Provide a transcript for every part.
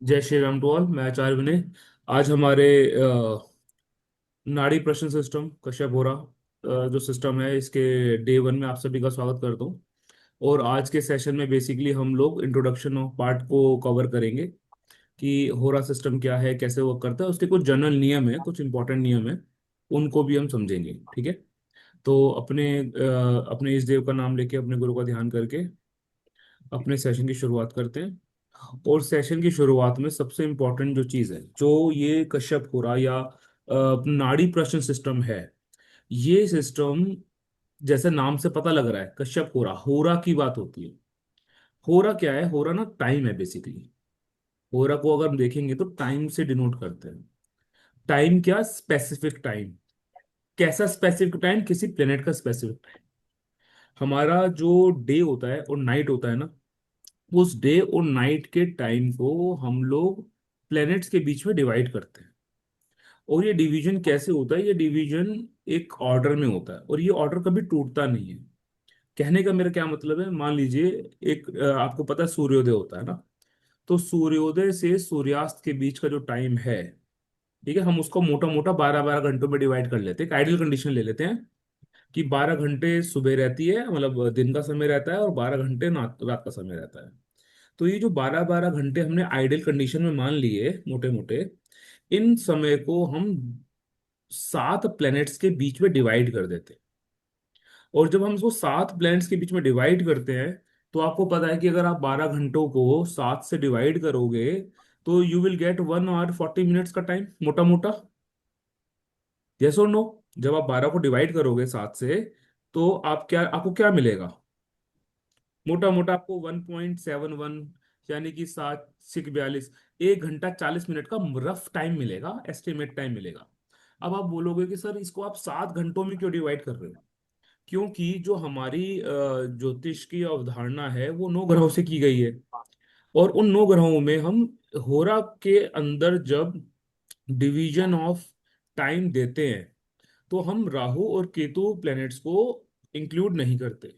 जय Shri Ram to all. मैं आचार्य विनय। आज हमारे नाड़ी प्रश्न सिस्टम कश्यप हो रहा जो सिस्टम है इसके डे वन में आप सभी का स्वागत करता हूँ। और आज के सेशन में बेसिकली हम लोग इंट्रोडक्शन ऑफ पार्ट को कवर करेंगे कि होरा सिस्टम क्या है, कैसे वर्क करता है, उसके कुछ जनरल नियम है, कुछ इंपॉर्टेंट नियम है, उनको भी हम समझेंगे। ठीक है। तो अपने इस देव का नाम लेके, अपने गुरु का ध्यान करके अपने सेशन की शुरुआत करते हैं। और सेशन की शुरुआत में सबसे इम्पोर्टेंट जो चीज़ है, जो ये कश्यप होरा या नाड़ी प्रश्न सिस्टम है, ये सिस्टम जैसे नाम से पता लग रहा है, कश्यप होरा, होरा की बात होती है। होरा क्या है? होरा ना टाइम है बेसिकली। होरा को अगर हम देखेंगे तो टाइम से डिनोट करते हैं। टाइम क्या? Specific time. कैसा स्पेसिफिक टाइम? किसी प्लेनेट का स्पेसिफिक टाइम। हमारा जो डे होता है और नाइट होता है ना, उस डे और नाइट के टाइम को हम लोग प्लैनेट्स के बीच में डिवाइड करते हैं। और ये डिवीजन कैसे होता है? ये डिवीजन एक ऑर्डर में होता है और ये ऑर्डर कभी टूटता नहीं है। कहने का मेरा क्या मतलब है, मान लीजिए एक आपको पता है सूर्योदय होता है ना, तो सूर्योदय से सूर्यास्त के बीच का जो टाइम है, ठीक है, हम उसको मोटा मोटा 12-12 घंटों में डिवाइड कर लेते हैं। एक आइडियल कंडीशन ले लेते हैं कि 12 घंटे सुबह रहती है, मतलब दिन का समय रहता है, और 12 घंटे रात का समय रहता है। तो ये जो 12-12 घंटे हमने आइडियल कंडीशन में मान लिए मोटे मोटे, इन समय को हम 7 प्लैनेट्स के बीच में डिवाइड कर देते हैं। और जब हम इसको 7 प्लैनेट्स के बीच में डिवाइड करते हैं, तो आपको पता है कि अगर आप 12 घंटों को 7 से डिवाइड करोगे तो you will get 1 hour 40 minutes का टाइम, मोटा मोटा। यस और नो? जब आप 12 को डिवाइड करोगे 7 से, तो आपको क्या मिलेगा? मोटा मोटा आपको 1.71, यानी कि 7 6 42, 1 घंटा 40 मिनट का रफ टाइम मिलेगा, एस्टिमेट टाइम मिलेगा। अब आप बोलोगे कि सर इसको आप 7 घंटों में क्यों डिवाइड कर रहे हो? क्योंकि जो हमारी ज्योतिष की अवधारणा है वो 9 ग्रहों से की गई है। और उन 9 ग्रहों में हम होरा के अंदर जब डिवीजन ऑफ टाइम देते हैं, तो हम राहु और केतु प्लैनेट्स को इंक्लूड नहीं करते।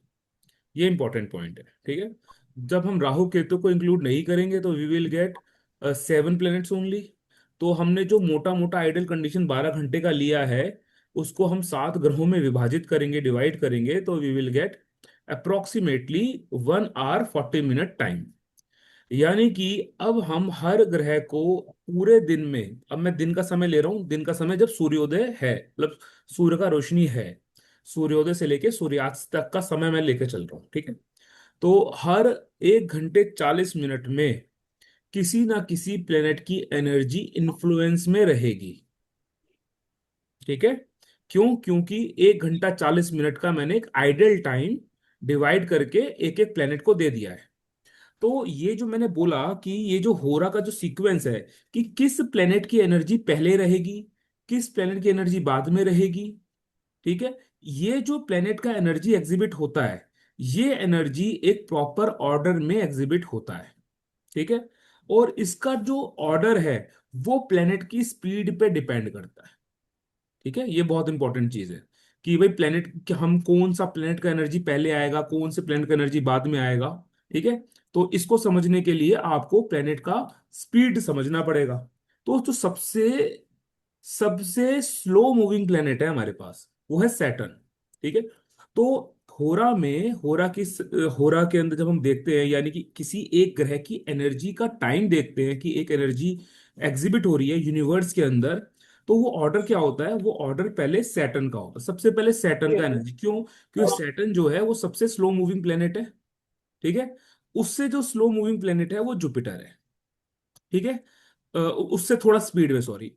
ये इंपॉर्टेंट पॉइंट है। ठीक है। जब हम राहु केतु को इंक्लूड नहीं करेंगे तो we will get 7 planets only. तो हमने जो मोटा मोटा आइडल कंडीशन 12 घंटे का लिया है, उसको हम 7 ग्रहों में विभाजित करेंगे, डिवाइड करेंगे, तो we will get approximately 1 hour 40 minute time. यानी कि अब हम हर ग्रह को पूरे दिन में, अब मैं दिन का समय ले रहा हूं, दिन का समय जब सूर्योदय है, मतलब सूर्य का रोशनी है, सूर्योदय से लेके सूर्यास्त तक का समय मैं लेके चल रहा हूँ। ठीक है। तो हर 1 घंटे 40 मिनट में किसी ना किसी प्लेनेट की एनर्जी इन्फ्लुएंस में रहेगी। ठीक है। क्यों? क्योंकि 1 घंटा 40 मिनट का मैंने एक आइडल टाइम डिवाइड करके एक एक प्लेनेट को दे दिया है। तो ये जो मैंने बोला कि ये जो होरा का जो सीक्वेंस है, कि किस प्लेनेट की एनर्जी पहले रहेगी, किस प्लेनेट की एनर्जी बाद में रहेगी। ठीक है। ये जो प्लेनेट का एनर्जी एग्जिबिट होता है, ये एनर्जी एक प्रॉपर ऑर्डर में एग्जिबिट होता है। ठीक है। और इसका जो ऑर्डर है वो प्लेनेट की स्पीड पे डिपेंड करता है। ठीक है। ये बहुत इंपॉर्टेंट चीज है कि भाई प्लेनेट, कि हम कौन सा प्लेनेट का एनर्जी पहले आएगा, कौन से प्लेनेट का एनर्जी बाद में आएगा। ठीक है। तो इसको समझने के लिए आपको प्लेनेट का स्पीड समझना पड़ेगा। तो जो सबसे सबसे स्लो मूविंग प्लेनेट है हमारे पास, वो है सैटर्न। ठीक है। तो होरा के अंदर जब हम देखते हैं, यानी कि किसी एक ग्रह की एनर्जी का टाइम देखते हैं कि एक एनर्जी एग्जिबिट हो रही है यूनिवर्स के अंदर, तो वो ऑर्डर क्या होता है? वो ऑर्डर पहले सैटर्न का होता है। सबसे पहले सैटर्न का एनर्जी, क्यों? क्योंकि सैटर्न जो है वो सबसे स्लो मूविंग प्लेनेट है। ठीक है। उससे जो स्लो मूविंग प्लेनेट है वो जुपिटर है। ठीक है। उससे थोड़ा स्पीड में, सॉरी।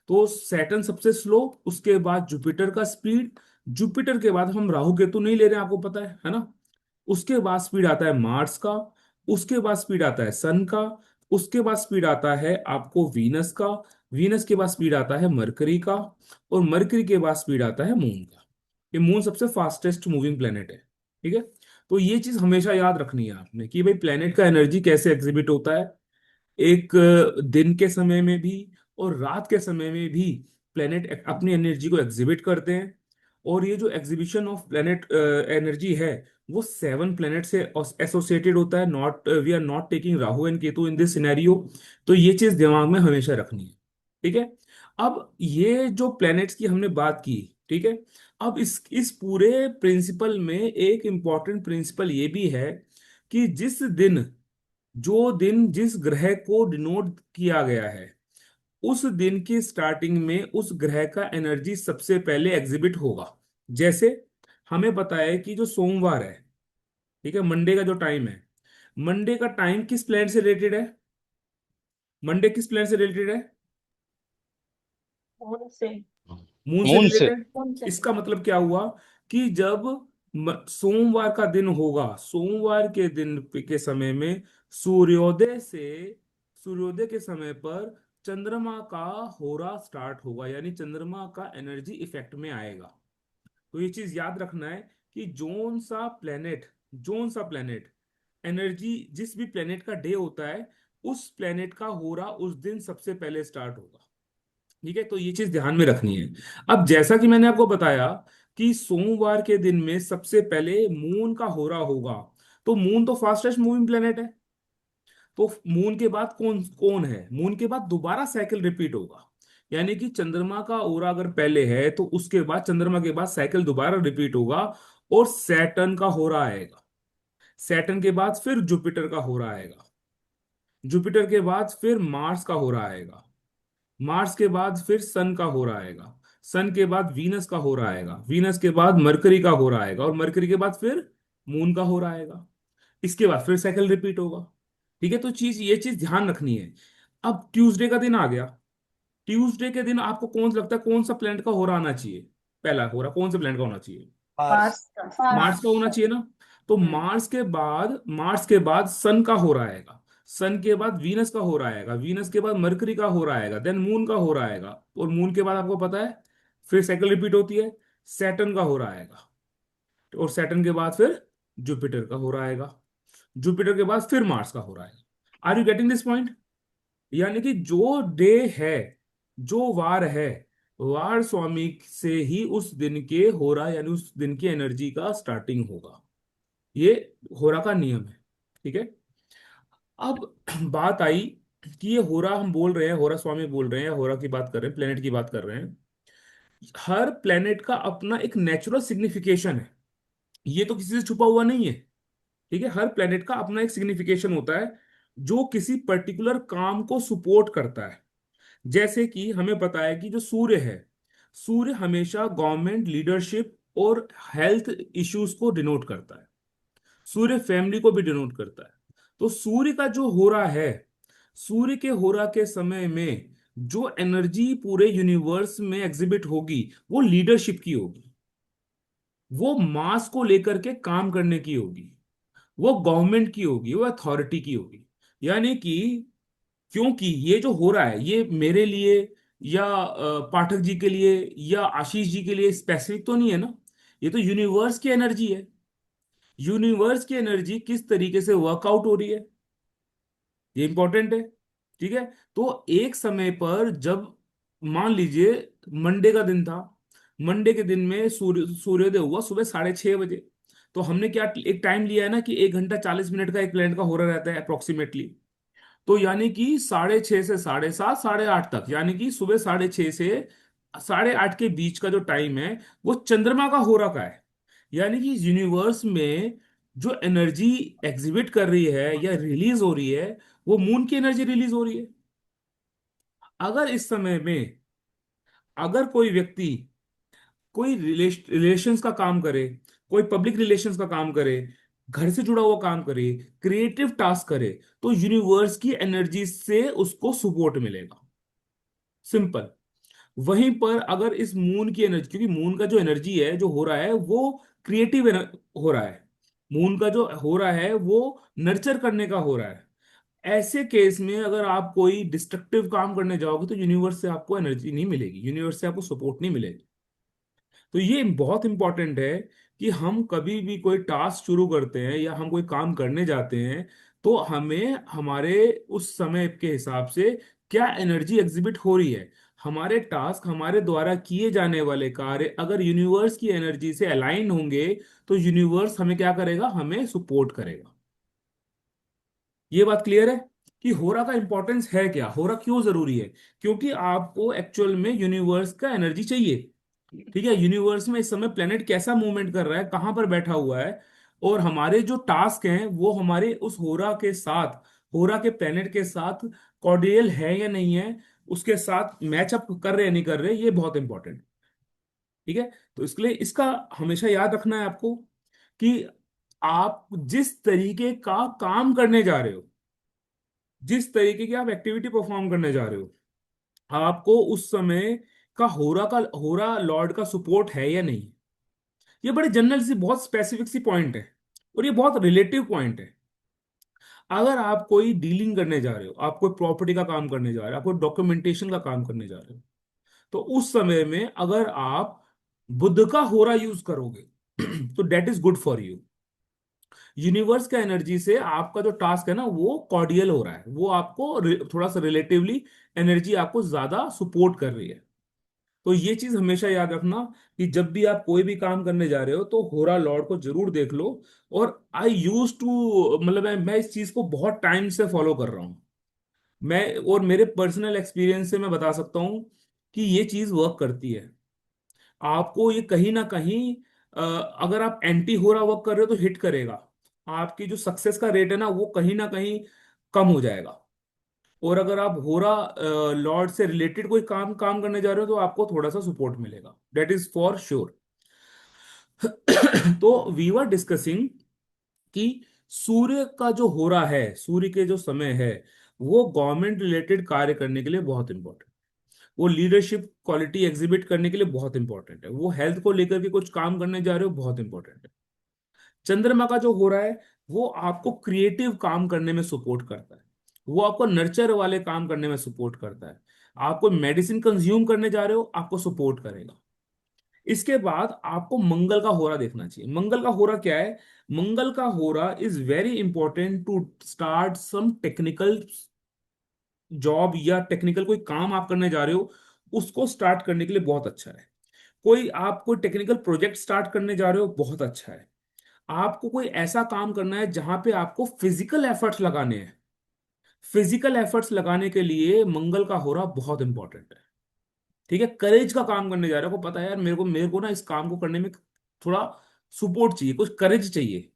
तो सैटर्न सबसे स्लो, उसके बाद जुपिटर का स्पीड, जुपिटर के बाद हम राहु केतु नहीं ले रहे हैं, आपको पता है ना। उसके बाद स्पीड आता है मार्स का, उसके बाद स्पीड आता है सन का, उसके बाद स्पीड आता है आपको वीनस का, वीनस के बाद स्पीड आता है मरकरी का, और मरकरी के बाद स्पीड आता है मून का। ये मून सबसे फास्टेस्ट मूविंग प्लेनेट है। ठीक है। तो ये चीज हमेशा याद रखनी है आपने कि भाई प्लेनेट का एनर्जी कैसे एग्जिबिट होता है। एक दिन के समय में भी और रात के समय में भी प्लेनेट अपनी एनर्जी को एग्जिबिट करते हैं। और ये जो एग्जीबिशन ऑफ प्लेनेट एनर्जी है वो 7 प्लेनेट से एसोसिएटेड होता है। Not we are not taking Rahu and Ketu in this scenario. तो ये चीज दिमाग में हमेशा रखनी है। ठीक है। अब ये जो प्लैनेट्स की हमने बात की, ठीक है। अब इस पूरे प्रिंसिपल में एक इंपॉर्टेंट प्रिंसिपल ये भी है कि जिस ग्रह को डिनोट किया गया है, उस दिन की स्टार्टिंग में उस ग्रह का एनर्जी सबसे पहले एग्जिबिट होगा। जैसे हमें पता है कि जो सोमवार है, ठीक है, मंडे का जो टाइम है, मंडे का टाइम किस प्लैनेट से रिलेटेड है? मंडे किस प्लैनेट से रिलेटेड है? कौन से? मून से मून से। रिलेटेड। कौन से? इसका मतलब क्या हुआ कि जब सोमवार का दिन होगा, सोमवार के दिन के समय में सूर्योदय से सूर्योदय के समय पर चंद्रमा का होरा स्टार्ट होगा, यानी चंद्रमा का एनर्जी इफेक्ट में आएगा। तो ये चीज याद रखना है कि जोन सा प्लेनेट एनर्जी, जिस भी प्लेनेट का डे होता है, उस प्लेनेट का होरा उस दिन सबसे पहले स्टार्ट होगा। ठीक है। तो ये चीज ध्यान में रखनी है। अब जैसा कि मैंने आपको बताया कि सोमवार के दिन में सबसे पहले मून का होरा होगा। तो मून तो फास्टेस्ट मूविंग प्लेनेट है। तो मून के बाद कौन कौन है? मून के बाद दोबारा साइकिल रिपीट होगा। यानी कि चंद्रमा का ओरा अगर पहले है तो उसके बाद चंद्रमा के बाद साइकिल दोबारा रिपीट होगा और सैटर्न का होरा आएगा। सैटर्न के बाद फिर जुपिटर का होरा आएगा। जुपिटर के बाद फिर मार्स का होरा आएगा। मार्स के बाद फिर सन का हो रहा आएगा। सन के बाद वीनस का हो रहा आएगा। वीनस के बाद मरकरी का हो रहा आएगा और मरकरी के बाद फिर मून का हो रहा आएगा। इसके बाद फिर साइकिल रिपीट होगा। ठीक है। तो ये चीज ध्यान रखनी है। अब ट्यूसडे का दिन आ गया। ट्यूसडे के दिन आपको कौन सा लगता है कौन सा प्लैनेट का हो रहा आना चाहिए? पहला हो रहा कौन से प्लैनेट का होना चाहिए? मार्स। मार्स का। मार्स का होना चाहिए ना। तो हम्म। मार्स के बाद सन का हो रहा आएगा। सन के बाद वीनस का हो रहा आएगा। वीनस के बाद मरकरी का हो रहा आएगा। देन मून का हो रहा आएगा। और मून के बाद आपको पता है फिर साइकिल रिपीट होती है, सैटर्न का हो रहा आएगा। और सैटर्न के बाद फिर जुपिटर का हो रहा आएगा। जुपिटर के बाद फिर मार्स का हो रहा आएगा। Are you getting this point? यानी कि जो डे है, जो वार है, वार स्वामी से ही उस दिन के हो रहा, यानी उस दिन की एनर्जी का स्टार्टिंग होगा। ये होरा का नियम है। ठीक है। अब बात आई कि ये होरा हम बोल रहे हैं, होरा स्वामी बोल रहे हैं, या होरा की बात कर रहे हैं, प्लेनेट की बात कर रहे हैं। हर प्लेनेट का अपना एक नेचुरल सिग्निफिकेशन है। ये तो किसी से छुपा हुआ नहीं है। ठीक है। हर प्लेनेट का अपना एक सिग्निफिकेशन होता है जो किसी पर्टिकुलर काम को सपोर्ट करता है। जैसे कि हमें पता है कि जो सूर्य है, सूर्य हमेशा गवर्नमेंट लीडरशिप और हेल्थ इश्यूज को डिनोट करता है। सूर्य फैमिली को भी डिनोट करता है। तो सूर्य का जो हो रहा है, सूर्य के होरा के समय में जो एनर्जी पूरे यूनिवर्स में एग्जिबिट होगी वो लीडरशिप की होगी। वो मास को लेकर के काम करने की होगी। वो गवर्नमेंट की होगी, वो अथॉरिटी की होगी। यानी कि क्योंकि ये जो हो रहा है ये मेरे लिए या पाठक जी के लिए या आशीष जी के लिए स्पेसिफिक तो नहीं है ना। ये तो यूनिवर्स की एनर्जी है। यूनिवर्स की एनर्जी किस तरीके से वर्कआउट हो रही है, ये इंपॉर्टेंट है। ठीक है। तो एक समय पर जब मान लीजिए मंडे का दिन था, मंडे के दिन में सूर्योदय हुआ सुबह 6:30 बजे। तो हमने क्या एक टाइम लिया है ना कि 1 घंटा 40 मिनट का एक प्लेनेट का हो रहा रहता है अप्रोक्सीमेटली। तो यानी कि 6:30 से 7:30 8:30 तक, यानी कि सुबह 6:30 से 8:30 के बीच का जो टाइम है वो चंद्रमा का होरा का है। यानी कि यूनिवर्स में जो एनर्जी एग्जिबिट कर रही है या रिलीज हो रही है वो मून की एनर्जी रिलीज हो रही है। अगर इस समय में अगर कोई व्यक्ति कोई रिलेशंस का काम करे, कोई पब्लिक रिलेशंस का काम करे, घर से जुड़ा हुआ काम करे, क्रिएटिव टास्क करे, तो यूनिवर्स की एनर्जी से उसको सपोर्ट मिलेगा। सिंपल। वहीं पर अगर इस मून की एनर्जी, क्योंकि मून का जो एनर्जी है जो हो रहा है वो क्रिएटिव हो रहा है। मून का जो हो रहा है वो नर्चर करने का हो रहा है। ऐसे केस में अगर आप कोई डिस्ट्रक्टिव काम करने जाओगे तो यूनिवर्स से आपको एनर्जी नहीं मिलेगी, यूनिवर्स से आपको सपोर्ट नहीं मिलेगी। तो ये बहुत इंपॉर्टेंट है कि हम कभी भी कोई टास्क शुरू करते हैं या हम कोई काम करने जाते हैं तो हमें हमारे उस समय के हिसाब से क्या एनर्जी एग्जिबिट हो रही है, हमारे टास्क, हमारे द्वारा किए जाने वाले कार्य अगर यूनिवर्स की एनर्जी से अलाइन होंगे तो यूनिवर्स हमें क्या करेगा, हमें सपोर्ट करेगा। ये बात क्लियर है कि होरा का इंपॉर्टेंस है क्या, होरा क्यों जरूरी है? क्योंकि आपको एक्चुअल में यूनिवर्स का एनर्जी चाहिए। ठीक है, यूनिवर्स में इस समय प्लेनेट कैसा मूवमेंट कर रहा है, कहां पर बैठा हुआ है, और हमारे जो टास्क हैं वो हमारे उस होरा के साथ, होरा के प्लेनेट के साथ कॉर्डियल है या नहीं है, उसके साथ मैचअप कर रहे हैं नहीं कर रहे, ये बहुत इंपॉर्टेंट। ठीक है, तो इसके लिए इसका हमेशा याद रखना है आपको कि आप जिस तरीके का काम करने जा रहे हो, जिस तरीके की आप एक्टिविटी परफॉर्म करने जा रहे हो, आपको उस समय का होरा लॉर्ड का सपोर्ट है या नहीं। ये बड़े जनरल सी, बहुत स्पेसिफिक सी पॉइंट है, और ये बहुत रिलेटिव पॉइंट है। अगर आप कोई डीलिंग करने जा रहे हो, आप कोई प्रॉपर्टी का काम करने जा रहे हो, आप कोई डॉक्यूमेंटेशन का काम करने जा रहे हो, तो उस समय में अगर आप बुध का होरा यूज करोगे तो that is good for you. Universe का एनर्जी से आपका जो टास्क है ना वो कॉर्डियल हो रहा है, वो आपको थोड़ा सा रिलेटिवली एनर्जी आपको ज्यादा सपोर्ट कर रही है। तो ये चीज हमेशा याद रखना कि जब भी आप कोई भी काम करने जा रहे हो तो होरा लॉर्ड को जरूर देख लो। और आई यूज टू, मतलब मैं इस चीज को बहुत टाइम से फॉलो कर रहा हूँ। मैं और मेरे पर्सनल एक्सपीरियंस से मैं बता सकता हूँ कि ये चीज वर्क करती है। आपको ये कहीं ना कहीं, अगर आप एंटी होरा वर्क कर रहे हो तो हिट करेगा, आपकी जो सक्सेस का रेट है ना वो कहीं ना कहीं कम हो जाएगा। और अगर आप होरा लॉर्ड से रिलेटेड कोई काम काम करने जा रहे हो तो आपको थोड़ा सा सपोर्ट मिलेगा, डेट इज फॉर श्योर। तो वी वर डिस्कसिंग कि सूर्य का जो होरा है, सूर्य के जो समय है, वो गवर्नमेंट रिलेटेड कार्य करने के लिए बहुत इंपॉर्टेंट, वो लीडरशिप क्वालिटी एग्जिबिट करने के लिए बहुत इंपॉर्टेंट है, वो हेल्थ को लेकर के कुछ काम करने जा रहे हो बहुत इंपॉर्टेंट है। चंद्रमा का जो हो रहा है वो आपको क्रिएटिव काम करने में सपोर्ट करता है, वो आपको नर्चर वाले काम करने में सपोर्ट करता है। आप कोई मेडिसिन कंज्यूम करने जा रहे हो आपको सपोर्ट करेगा। इसके बाद आपको मंगल का होरा देखना चाहिए। मंगल का होरा क्या है? मंगल का hora is very important to start some technical job, या टेक्निकल कोई काम आप करने जा रहे हो उसको स्टार्ट करने के लिए बहुत अच्छा है। कोई आप कोई टेक्निकल प्रोजेक्ट स्टार्ट करने जा रहे हो बहुत अच्छा है। आपको कोई ऐसा काम करना है जहां पे आपको फिजिकल एफर्ट्स लगाने हैं, फिजिकल एफर्ट्स लगाने के लिए मंगल का होरा बहुत इंपॉर्टेंट है। ठीक है, करेज का काम करने जा रहे हो, को पता है यार मेरे को ना इस काम को करने में थोड़ा सपोर्ट चाहिए, कुछ करेज चाहिए,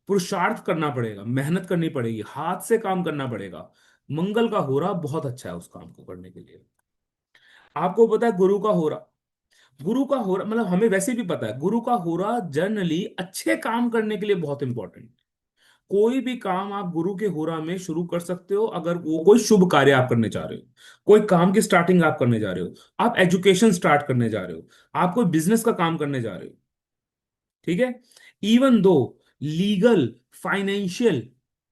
पुरुषार्थ करना पड़ेगा, मेहनत करनी पड़ेगी, हाथ से काम करना पड़ेगा। मंगल का होरा बहुत अच्छा है उस काम को करने के लिए। आपको पता है गुरु का होरा, गुरु का होरा मतलब हमें वैसे भी पता है गुरु का होरा जनरली अच्छे काम करने के लिए बहुत इंपॉर्टेंट। कोई भी काम आप गुरु के होरा में शुरू कर सकते हो, अगर वो कोई शुभ कार्य आप करने जा रहे हो, कोई काम की स्टार्टिंग आप करने जा रहे हो, आप एजुकेशन स्टार्ट करने जा रहे हो, आप कोई बिजनेस का काम करने जा रहे हो। ठीक है, इवन दो लीगल, फाइनेंशियल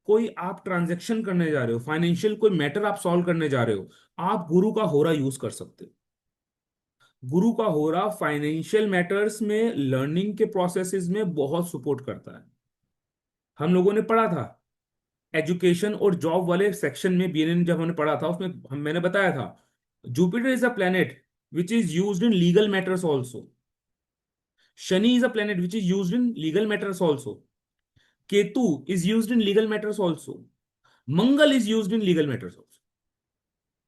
कोई आप ट्रांजैक्शन करने जा रहे हो, फाइनेंशियल कोई मैटर आप सॉल्व करने जा रहे हो, आप गुरु का होरा यूज कर सकते हो। गुरु का होरा फाइनेंशियल मैटर्स में, लर्निंग के प्रोसेसेस में बहुत सपोर्ट करता है। हम लोगों ने पढ़ा था एजुकेशन और जॉब वाले सेक्शन में, बीएनएन जब हमने पढ़ा था उसमें मैंने बताया था Jupiter is a planet which is used in legal matters also, Shani is a planet which is used in legal matters also, Ketu is used in legal matters also, Mangal is used in legal matters also.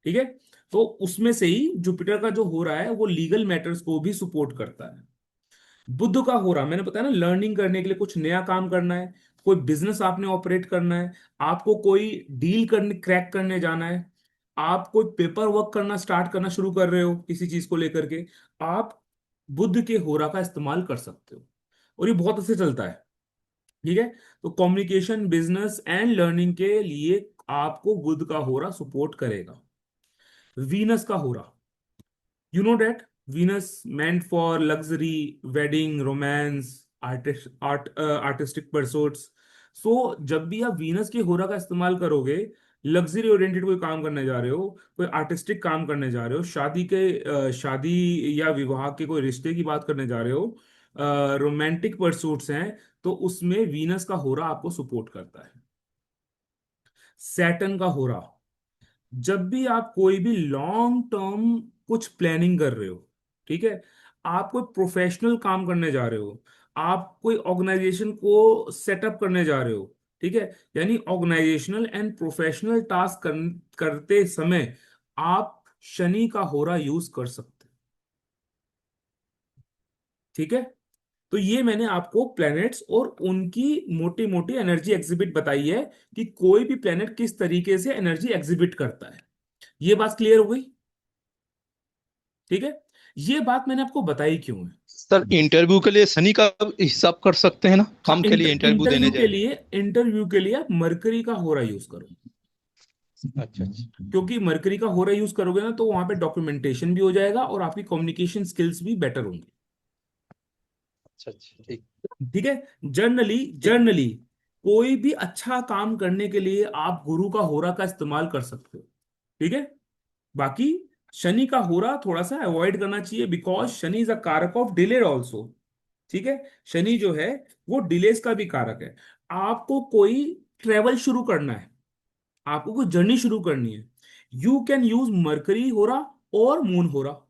ठीक है, तो उसमें से ही Jupiter का जो हो रहा है वो लीगल मैटर्स को भी सपोर्ट करता है। बुद्ध का हो रहा, मैंने बताया ना, लर्निंग करने के लिए, कुछ नया काम करना है, कोई बिजनेस आपने ऑपरेट करना है, आपको कोई डील करने, क्रैक करने जाना है, आप कोई पेपर वर्क करना स्टार्ट करना शुरू कर रहे हो किसी चीज को लेकर के, आप बुद्ध के होरा का इस्तेमाल कर सकते हो, और ये बहुत अच्छे चलता है। ठीक है, तो कम्युनिकेशन, बिजनेस एंड लर्निंग के लिए आपको बुद्ध का होरा सपोर्ट करेगा। वीनस का होरा, you know that Venus meant for luxury, wedding, romance, artistic pursuits. So जब भी आप वीनस के होरा का इस्तेमाल करोगे, लग्जरी ओरिएंटेड कोई काम करने जा रहे हो, कोई आर्टिस्टिक काम करने जा रहे हो, शादी या विवाह के कोई रिश्ते की बात करने जा रहे हो, रोमांटिक परसूट्स हैं, तो उसमें वीनस का होरा आपको सपोर्ट करता है। सैटर्न का होरा, जब भी आप कोई भी लॉन्ग टर्म कुछ प्लानिंग कर रहे हो, ठीक है, आप कोई प्रोफेशनल काम करने जा रहे हो, आप कोई ऑर्गेनाइजेशन को सेटअप करने जा रहे हो, ठीक है, यानी ऑर्गेनाइजेशनल एंड प्रोफेशनल टास्क करते समय आप शनि का होरा यूज कर सकते हैं। ठीक है, तो ये मैंने आपको प्लैनेट्स और उनकी मोटी मोटी एनर्जी एग्जिबिट बताई है कि कोई भी प्लैनेट किस तरीके से एनर्जी एग्जिबिट करता है। ये बात क्लियर हो गई? ठीक है, ये बात मैंने आपको बताई क्यों है? सर इंटरव्यू के लिए शनि का हिसाब कर सकते हैं ना, हाँ, काम के लिए इंटरव्यू देने जाए। इंटरव्यू के लिए आप मरकरी का होरा यूज करो। अच्छा अच्छा। क्योंकि मरकरी का होरा यूज करोगे ना तो वहां पे डॉक्यूमेंटेशन भी हो जाएगा और आपकी कम्युनिकेशन स्किल्स भी बेटर होंगी। अच्छा अच्छा ठीक। ठीक है, जर्नली ठीक। जर्नली कोई भी अच्छा काम करने के लिए आप गुरु का होरा का इस्तेमाल कर सकते हो। ठीक है, बाकी शनि का होरा थोड़ा सा अवॉइड करना चाहिए, बिकॉज शनि इज अ कारक ऑफ डिलेड ऑल्सो। ठीक है, शनि जो है वो डिलेस का भी कारक है। आपको कोई ट्रेवल शुरू करना है, आपको कोई जर्नी शुरू करनी है, यू कैन यूज मरकरी होरा और मून होरा।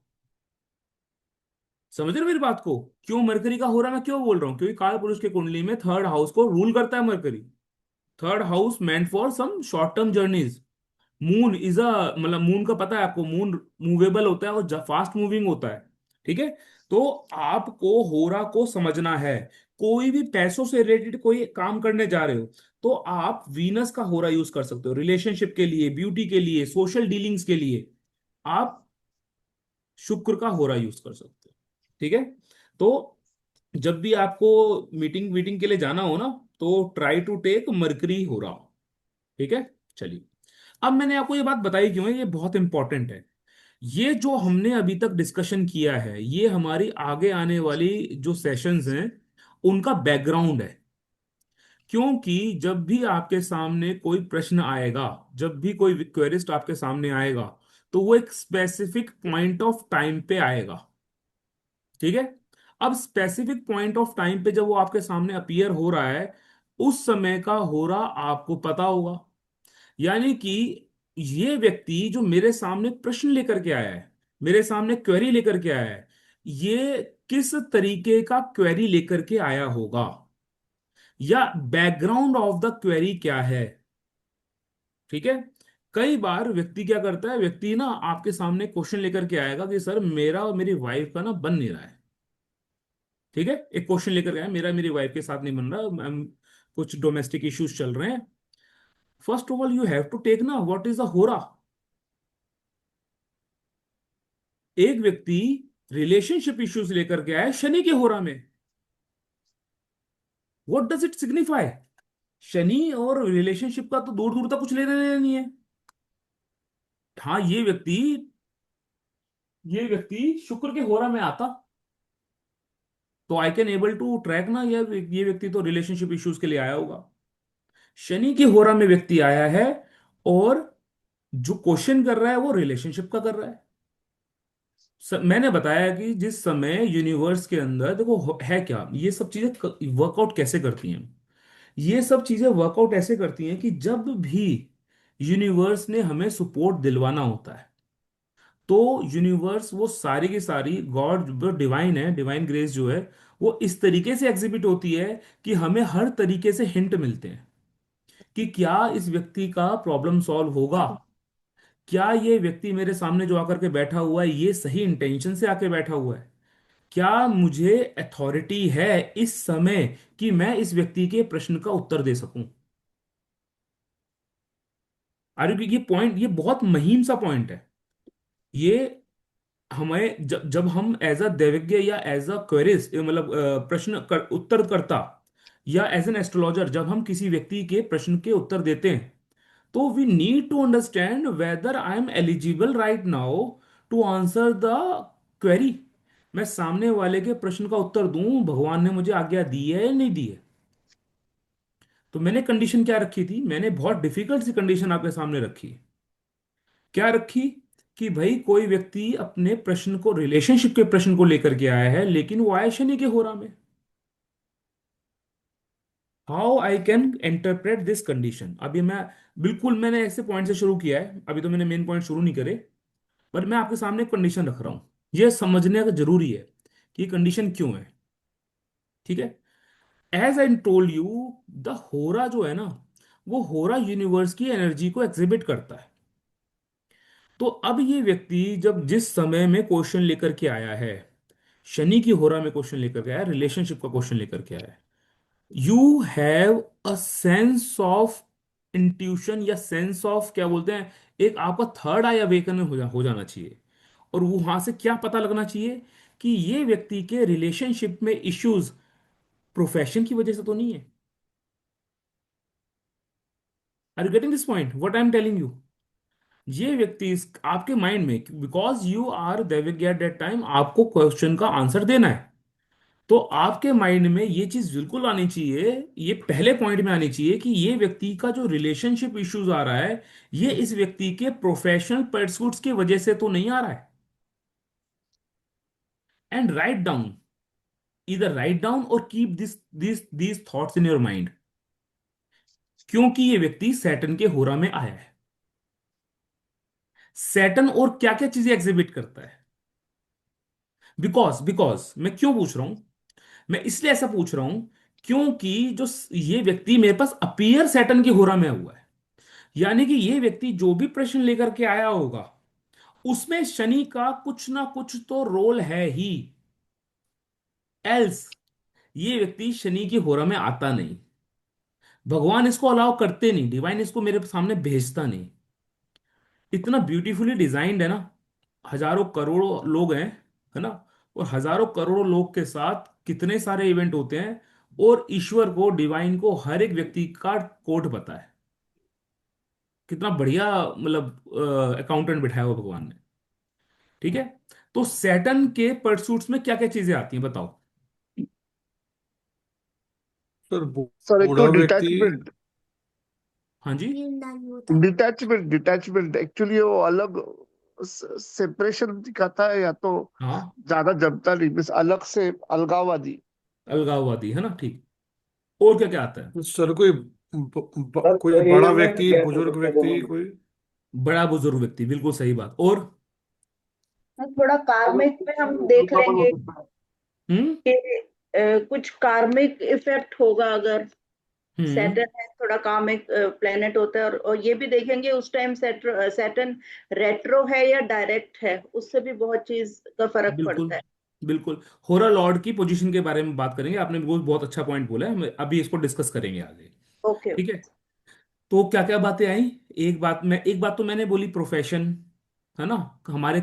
समझ रहे हो मेरी बात को? क्यों मरकरी का होरा मैं क्यों बोल रहा हूं? क्योंकि काल पुरुष के कुंडली में थर्ड हाउस को रूल करता है Mercury. Third house meant for some short term journeys. Moon is a, मतलब मून का पता है आपको, मून मूवेबल होता है और फास्ट मूविंग होता है। ठीक है, तो आपको होरा को समझना है। कोई भी पैसों से रिलेटेड कोई काम करने जा रहे हो तो आप वीनस का होरा यूज कर सकते हो, रिलेशनशिप के लिए, ब्यूटी के लिए, सोशल डीलिंग्स के लिए आप शुक्र का होरा यूज कर सकते हो। ठीक है, तो जब भी आपको मीटिंग वीटिंग के लिए जाना हो ना, तो ट्राई टू टेक मरकरी होरा। ठीक है, चलिए, अब मैंने आपको ये बात बताई क्यों है, ये बहुत इंपॉर्टेंट है। ये जो हमने अभी तक डिस्कशन किया है ये हमारी आगे आने वाली जो सेशंस हैं उनका बैकग्राउंड है। क्योंकि जब भी आपके सामने कोई प्रश्न आएगा, जब भी कोई क्वेरिस्ट आपके सामने आएगा, तो वो एक स्पेसिफिक पॉइंट ऑफ टाइम पे आएगा। ठीक है, अब स्पेसिफिक पॉइंट ऑफ टाइम पे जब वो आपके सामने अपीयर हो रहा है, उस समय का हो रहा आपको पता होगा। यानी कि ये व्यक्ति जो मेरे सामने प्रश्न लेकर के आया है, मेरे सामने क्वेरी लेकर के आया है, ये किस तरीके का क्वेरी लेकर के आया होगा, या बैकग्राउंड ऑफ द क्वेरी क्या है। ठीक है, कई बार व्यक्ति क्या करता है, व्यक्ति ना आपके सामने क्वेश्चन लेकर के आएगा कि सर मेरा और मेरी वाइफ का ना बन नहीं रहा है। ठीक है, एक क्वेश्चन लेकर के आया, मेरा मेरी वाइफ के साथ नहीं बन रहा, कुछ डोमेस्टिक इश्यूज चल रहे हैं। First of all you have to take ना व्हाट इज द होरा। एक व्यक्ति रिलेशनशिप इश्यूज लेकर के आया है शनि के होरा में, what does it signify? Shani और रिलेशनशिप का तो दूर दूर तक कुछ लेना देना नहीं है। हाँ, ये व्यक्ति शुक्र के होरा में आता तो I can able to track ना, ये व्यक्ति तो रिलेशनशिप इश्यूज के लिए आया होगा। शनि के होरा में व्यक्ति आया है और जो क्वेश्चन कर रहा है वो रिलेशनशिप का कर रहा है। मैंने बताया कि जिस समय यूनिवर्स के अंदर देखो है क्या, ये सब चीजें वर्कआउट कैसे करती हैं। ये सब चीजें वर्कआउट ऐसे करती हैं कि जब भी यूनिवर्स ने हमें सपोर्ट दिलवाना होता है, तो यूनिवर्स वो सारी की सारी गॉड जो डिवाइन है, डिवाइन ग्रेस जो है, वो इस तरीके से एग्जिबिट होती है कि हमें हर तरीके से हिंट मिलते हैं कि क्या इस व्यक्ति का प्रॉब्लम सॉल्व होगा, क्या ये व्यक्ति मेरे सामने जो आकर के बैठा हुआ है ये सही इंटेंशन से आके बैठा हुआ है, क्या मुझे अथॉरिटी है इस समय कि मैं इस व्यक्ति के प्रश्न का उत्तर दे सकूं। अरे ये पॉइंट, ये बहुत महीन सा पॉइंट है। ये हमें जब हम एज अ दैवज्ञ या एज अ क्वेरिस, मतलब उत्तर करता, या एज एन एस्ट्रोलॉजर जब हम किसी व्यक्ति के प्रश्न के उत्तर देते हैं, तो we need to understand whether I am eligible right now to answer the query. मैं सामने वाले के प्रश्न का उत्तर दूं, भगवान ने मुझे आज्ञा दी है या नहीं दी है। तो मैंने कंडीशन क्या रखी थी, मैंने बहुत डिफिकल्ट सी कंडीशन आपके सामने रखी। क्या रखी? कि भाई कोई व्यक्ति अपने प्रश्न को, रिलेशनशिप के प्रश्न को लेकर के आया है, लेकिन वो आया शनि के होरा में। How I can interpret this condition. अभी मैं बिल्कुल मैंने ऐसे पॉइंट से शुरू किया है, अभी तो मैंने मेन पॉइंट शुरू नहीं करे, पर मैं आपके सामने एक कंडीशन रख रहा हूं। यह समझने का जरूरी है कि कंडीशन क्यों है। ठीक है। As I told you, the hora जो है ना, वो होरा यूनिवर्स की एनर्जी को एग्जिबिट करता है। तो अब ये व्यक्ति जब जिस समय में क्वेश्चन लेकर के आया है, शनि की होरा में क्वेश्चन लेकर के आया, रिलेशनशिप का क्वेश्चन लेकर के आया है, you have a sense of intuition, या सेंस ऑफ क्या बोलते हैं, एक आपका थर्ड आई अवेकन हो जाना चाहिए। और वहां से क्या पता लगना चाहिए कि ये व्यक्ति के रिलेशनशिप में इश्यूज प्रोफेशन की वजह से तो नहीं है। Are you getting this point what I am telling you. ये व्यक्ति आपके माइंड में, बिकॉज यू आर दैविक एट दैट टाइम, आपको क्वेश्चन का आंसर देना है। तो आपके माइंड में ये चीज बिल्कुल आनी चाहिए, ये पहले पॉइंट में आनी चाहिए कि ये व्यक्ति का जो रिलेशनशिप इश्यूज आ रहा है, ये इस व्यक्ति के प्रोफेशनल परस्यूट्स की वजह से तो नहीं आ रहा है। एंड राइट डाउन, इधर राइट डाउन और keep this thoughts in your mind. क्योंकि ये व्यक्ति सैटर्न के होरा में आया है। सैटर्न और क्या क्या चीजें एग्जिबिट करता है। बिकॉज बिकॉज मैं क्यों पूछ रहा हूं, मैं इसलिए ऐसा पूछ रहा हूं क्योंकि ये व्यक्ति मेरे पास अपीयर सैटर्न की होरा में हुआ है। यानी कि ये व्यक्ति जो भी प्रश्न लेकर के आया होगा, उसमें शनि का कुछ ना कुछ तो रोल है ही। एल्स ये व्यक्ति शनि की होरा में आता नहीं। भगवान इसको अलाउ करते नहीं, डिवाइन इसको मेरे सामने भेजता नहीं। इतना ब्यूटीफुली डिजाइंड है ना। हजारों करोड़ों लोग हैं, है ना। और हजारों करोड़ों लोग के साथ कितने सारे इवेंट होते हैं, और ईश्वर को, डिवाइन को, हर एक व्यक्ति का कोड पता है। कितना बढ़िया, मतलब अकाउंटेंट बिठाया हुआ भगवान ने। ठीक है। तो सैटर्न के परसूट्स में क्या क्या चीजें आती हैं बताओ। सर सर एक तो बूढ़ा व्यक्ति। डिटैचमेंट। हाँ जी। डिटैचमेंट डिटैचमेंट एक्चुअली वो अलग सेपरेशन दिखाता है, या तो हाँ, ज्यादा जमता नहीं, बस अलग से अलगाववादी। अलगाववादी है ना, ठीक। और क्या क्या आता है। सर कोई सर कोई बड़ा करियर में व्यक्ति, गैप हो बुजुर्ग सकता है व्यक्ति दोनों में। बड़ा बुजुर्ग व्यक्ति, बिल्कुल सही बात। और थोड़ा कार्मिक में हम देख दोगलापन हो लेंगे सकता है। हम्म कि कुछ कार्मिक इफेक्ट होगा अगर हम्म सैटर्न है, थोड़ा कार्मिक प्लेनेट होता है। और ये भी देखेंगे उस टाइम सैटर्न रेट्रो है या डायरेक्ट है, उससे भी बहुत चीज का फर्क बिल्कुल पड़ता है। बिल्कुल। होरा लॉर्ड की पोजीशन के बारे में बात करेंगे, आपने बिल्कुल बहुत अच्छा पॉइंट बोला है, हम अभी इसको डिस्कस करेंगे आगे। ओके। ठीक है। तो क्या क्या बातें आई। एक बात तो मैंने बोली, प्रोफेशन, है ना। हमारे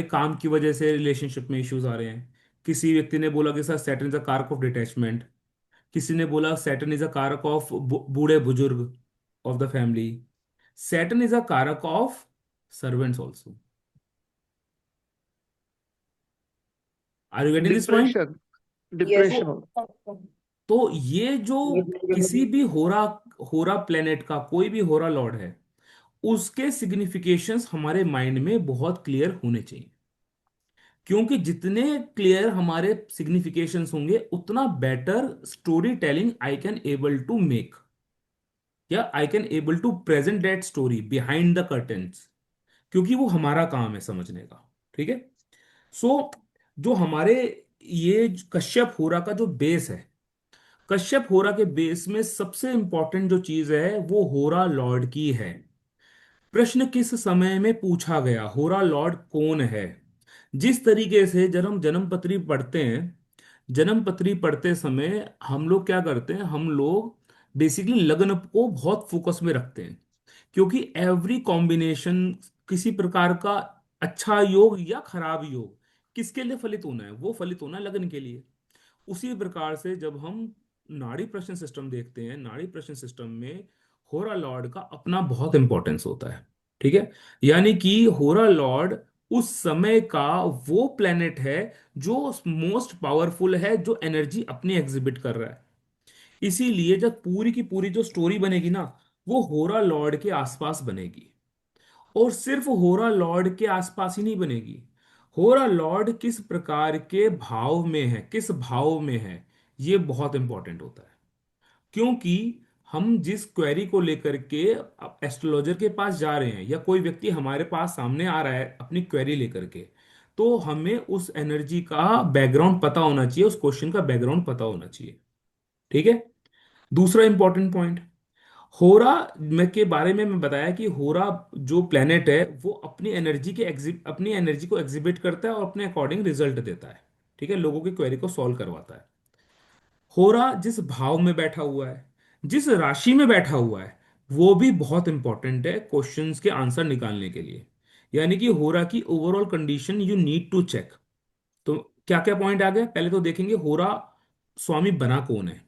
काम की वजह से रिलेशनशिप में इश्यूज आ रहे हैं। किसी व्यक्ति ने बोला कि सर सैटर्न इज अ कारक ऑफ डिटैचमेंट। किसी ने बोला सैटर्न इज अ कारक ऑफ बूढ़े बुजुर्ग of the family. Saturn is a कारक of servants also. Are you getting this point. Depression, yes. Depression हो। तो ये जो किसी भी होरा होरा प्लेनेट का कोई भी होरा लॉर्ड है, उसके सिग्निफिकेशंस हमारे माइंड में बहुत क्लियर होने चाहिए। क्योंकि जितने क्लियर हमारे सिग्निफिकेशंस होंगे, उतना better story telling I can able to make, या I can able to present that story behind the curtains. क्योंकि वो हमारा काम है समझने का। ठीक है। सो जो हमारे ये कश्यप होरा का जो बेस है, कश्यप होरा के बेस में सबसे इंपॉर्टेंट जो चीज है वो होरा लॉर्ड की है। प्रश्न किस समय में पूछा गया, होरा लॉर्ड कौन है। जिस तरीके से जब हम जन्म पत्री पढ़ते हैं, जन्म पत्री पढ़ते समय हम लोग क्या करते हैं, हम लोग बेसिकली लग्न को बहुत फोकस में रखते हैं। क्योंकि एवरी कॉम्बिनेशन, किसी प्रकार का अच्छा योग या खराब योग किसके लिए फलित होना है, वो फलित होना है लग्न के लिए। उसी प्रकार से जब हम नाड़ी प्रश्न सिस्टम देखते हैं, नाड़ी प्रश्न सिस्टम में होरा लॉर्ड का अपना बहुत इंपॉर्टेंस होता है। ठीक है। यानी कि होरा लॉर्ड उस समय का वो प्लेनेट है जो मोस्ट पावरफुल है, जो एनर्जी अपनी एग्जिबिट कर रहा है। इसीलिए जब पूरी की पूरी जो स्टोरी बनेगी ना, वो होरा लॉर्ड के आसपास बनेगी। और सिर्फ होरा लॉर्ड के आसपास ही नहीं बनेगी, होरा लॉर्ड किस प्रकार के भाव में है, किस भाव में है, ये बहुत इंपॉर्टेंट होता है। क्योंकि हम जिस क्वेरी को लेकर के एस्ट्रोलॉजर के पास जा रहे हैं, या कोई व्यक्ति हमारे पास सामने आ रहा है अपनी क्वेरी लेकर के, तो हमें उस एनर्जी का बैकग्राउंड पता होना चाहिए, उस क्वेश्चन का बैकग्राउंड पता होना चाहिए। ठीक है। दूसरा इंपॉर्टेंट पॉइंट, होरा में के बारे में मैं बताया कि होरा जो प्लेनेट है वो अपनी एनर्जी को एग्जिबिट करता है और अपने अकॉर्डिंग रिजल्ट देता है। ठीक है, लोगों की क्वेरी को सॉल्व करवाता है। होरा जिस भाव में बैठा हुआ है, जिस राशि में बैठा हुआ है, वो भी बहुत इंपॉर्टेंट है क्वेश्चंस के आंसर निकालने के लिए। यानी कि होरा की overall condition you need to check. तो क्या क्या पॉइंट आ गए, पहले तो देखेंगे होरा स्वामी बना कौन है,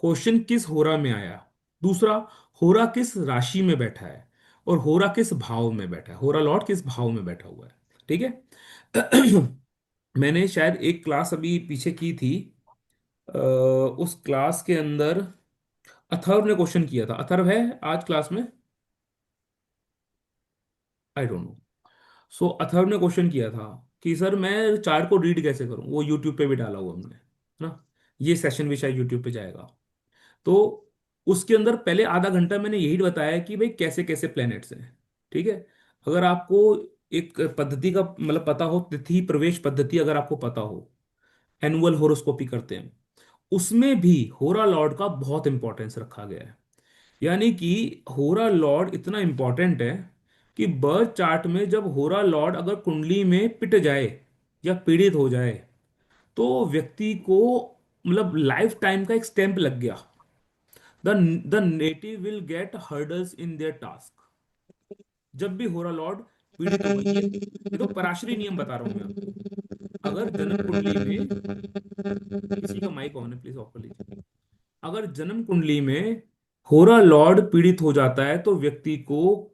क्वेश्चन किस होरा में आया। दूसरा, होरा किस राशि में बैठा है, और होरा किस भाव में बैठा है, होरा लॉर्ड किस भाव में बैठा हुआ है। ठीक है। मैंने शायद एक क्लास अभी पीछे की थी, उस क्लास के अंदर अथर्व ने क्वेश्चन किया था। अथर्व है आज क्लास में? I don't know. So Atharva ने क्वेश्चन किया था कि सर मैं चार्ट को रीड कैसे करूं, वो यूट्यूब पे भी डाला हुआ हमने, है ना। ये सेशन भी शायद यूट्यूब पे जाएगा। तो उसके अंदर पहले आधा घंटा मैंने यही बताया कि भाई कैसे कैसे प्लैनेट्स हैं। ठीक है। अगर आपको एक पद्धति का मतलब पता हो, तिथि प्रवेश पद्धति अगर आपको पता हो, एनुअल होरोस्कोपी करते हैं, उसमें भी होरा लॉर्ड का बहुत इंपॉर्टेंस रखा गया है। यानी कि होरा लॉर्ड इतना इंपॉर्टेंट है कि बर्थ चार्ट में जब होरा लॉर्ड अगर कुंडली में पिट जाए या पीड़ित हो जाए, तो व्यक्ति को मतलब लाइफ टाइम का एक स्टैंप लग गया। The native will gate hurdles in their task. जब भी होरा लॉर्ड पीड़ित होगा, ये तो पराशरी नियम बता रहा हूं मैं आपको। अगर जन्म कुंडली में, किसी का माइक ऑन है प्लीज ऑफ कर लीजिए। अगर जन्म कुंडली में होरा लॉर्ड पीड़ित हो जाता है, तो व्यक्ति को